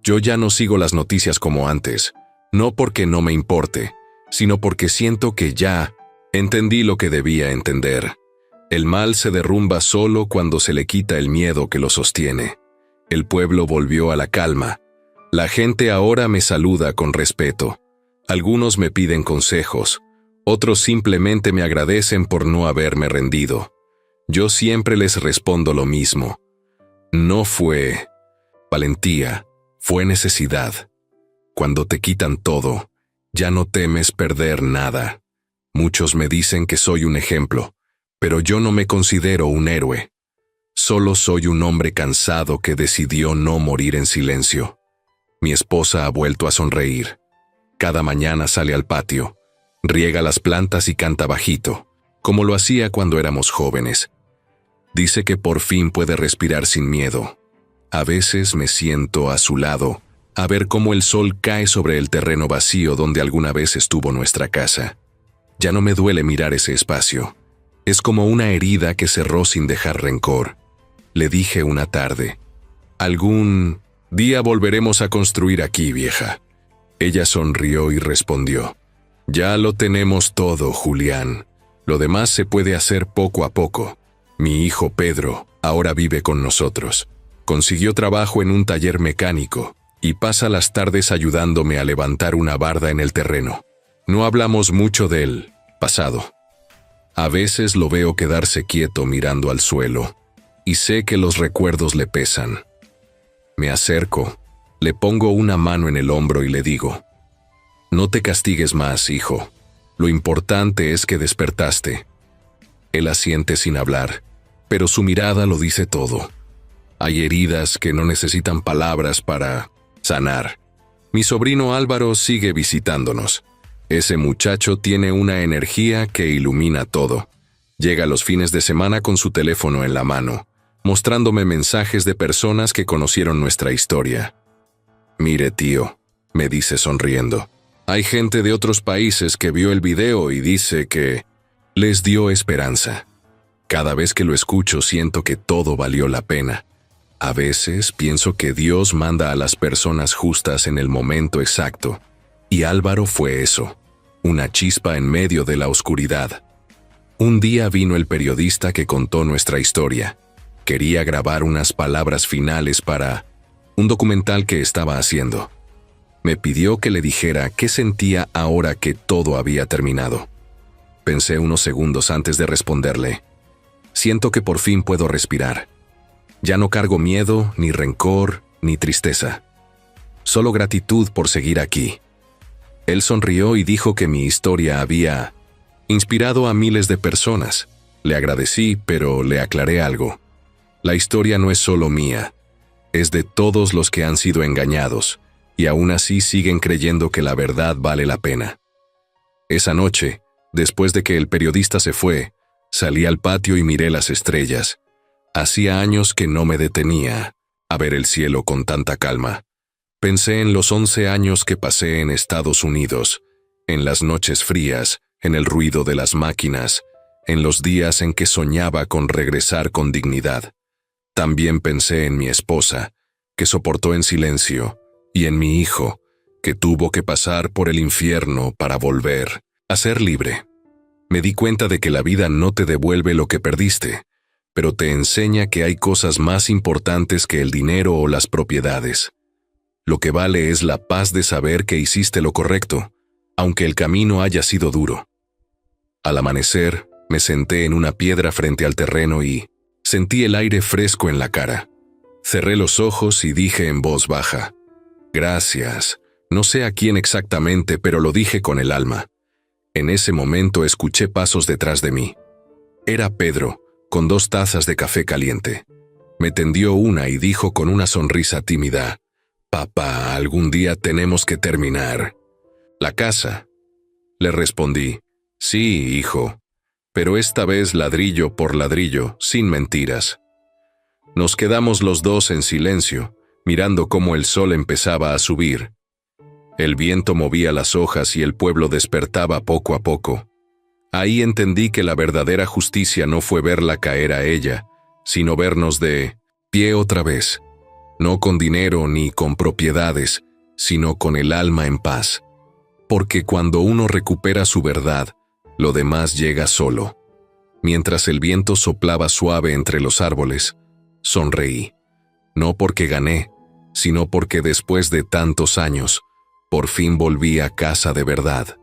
Yo ya no sigo las noticias como antes, no porque no me importe, sino porque siento que ya entendí lo que debía entender. El mal se derrumba solo cuando se le quita el miedo que lo sostiene. El pueblo volvió a la calma. La gente ahora me saluda con respeto. Algunos me piden consejos, otros simplemente me agradecen por no haberme rendido. Yo siempre les respondo lo mismo: no fue valentía, fue necesidad. Cuando te quitan todo, ya no temes perder nada. Muchos me dicen que soy un ejemplo, pero yo no me considero un héroe. Solo soy un hombre cansado que decidió no morir en silencio. Mi esposa ha vuelto a sonreír. Cada mañana sale al patio, riega las plantas y canta bajito, como lo hacía cuando éramos jóvenes. Dice que por fin puede respirar sin miedo. A veces me siento a su lado, a ver cómo el sol cae sobre el terreno vacío donde alguna vez estuvo nuestra casa. Ya no me duele mirar ese espacio. Es como una herida que cerró sin dejar rencor. Le dije una tarde: algún día volveremos a construir aquí, vieja. Ella sonrió y respondió: ya lo tenemos todo, Julián. Lo demás se puede hacer poco a poco. Mi hijo Pedro ahora vive con nosotros. Consiguió trabajo en un taller mecánico y pasa las tardes ayudándome a levantar una barda en el terreno. No hablamos mucho del pasado. A veces lo veo quedarse quieto mirando al suelo, y sé que los recuerdos le pesan. Me acerco, le pongo una mano en el hombro y le digo: no te castigues más, hijo. Lo importante es que despertaste. Él asiente sin hablar, pero su mirada lo dice todo. Hay heridas que no necesitan palabras para sanar. Mi sobrino Álvaro sigue visitándonos. Ese muchacho tiene una energía que ilumina todo. Llega los fines de semana con su teléfono en la mano, mostrándome mensajes de personas que conocieron nuestra historia. Mire, tío, me dice sonriendo. Hay gente de otros países que vio el video y dice que les dio esperanza. Cada vez que lo escucho siento que todo valió la pena. A veces pienso que Dios manda a las personas justas en el momento exacto. Y Álvaro fue eso, una chispa en medio de la oscuridad. Un día vino el periodista que contó nuestra historia. Quería grabar unas palabras finales para un documental que estaba haciendo. Me pidió que le dijera qué sentía ahora que todo había terminado. Pensé unos segundos antes de responderle. Siento que por fin puedo respirar. Ya no cargo miedo, ni rencor, ni tristeza. Solo gratitud por seguir aquí. Él sonrió y dijo que mi historia había inspirado a miles de personas. Le agradecí, pero le aclaré algo. La historia no es solo mía, es de todos los que han sido engañados, y aún así siguen creyendo que la verdad vale la pena. Esa noche, después de que el periodista se fue, salí al patio y miré las estrellas. Hacía años que no me detenía a ver el cielo con tanta calma. Pensé en los 11 años que pasé en Estados Unidos, en las noches frías, en el ruido de las máquinas, en los días en que soñaba con regresar con dignidad. También pensé en mi esposa, que soportó en silencio, y en mi hijo, que tuvo que pasar por el infierno para volver a ser libre. Me di cuenta de que la vida no te devuelve lo que perdiste, pero te enseña que hay cosas más importantes que el dinero o las propiedades. Lo que vale es la paz de saber que hiciste lo correcto, aunque el camino haya sido duro. Al amanecer, me senté en una piedra frente al terreno y sentí el aire fresco en la cara. Cerré los ojos y dije en voz baja, «Gracias». No sé a quién exactamente, pero lo dije con el alma. En ese momento escuché pasos detrás de mí. Era Pedro, con 2 tazas de café caliente. Me tendió una y dijo con una sonrisa tímida, «Papá, algún día tenemos que terminar la casa». Le respondí, «Sí, hijo, pero esta vez ladrillo por ladrillo, sin mentiras». Nos quedamos los dos en silencio, mirando cómo el sol empezaba a subir. El viento movía las hojas y el pueblo despertaba poco a poco. Ahí entendí que la verdadera justicia no fue verla caer a ella, sino vernos de pie otra vez, no con dinero ni con propiedades, sino con el alma en paz. Porque cuando uno recupera su verdad, lo demás llega solo. Mientras el viento soplaba suave entre los árboles, sonreí. No porque gané, sino porque después de tantos años, por fin volví a casa de verdad.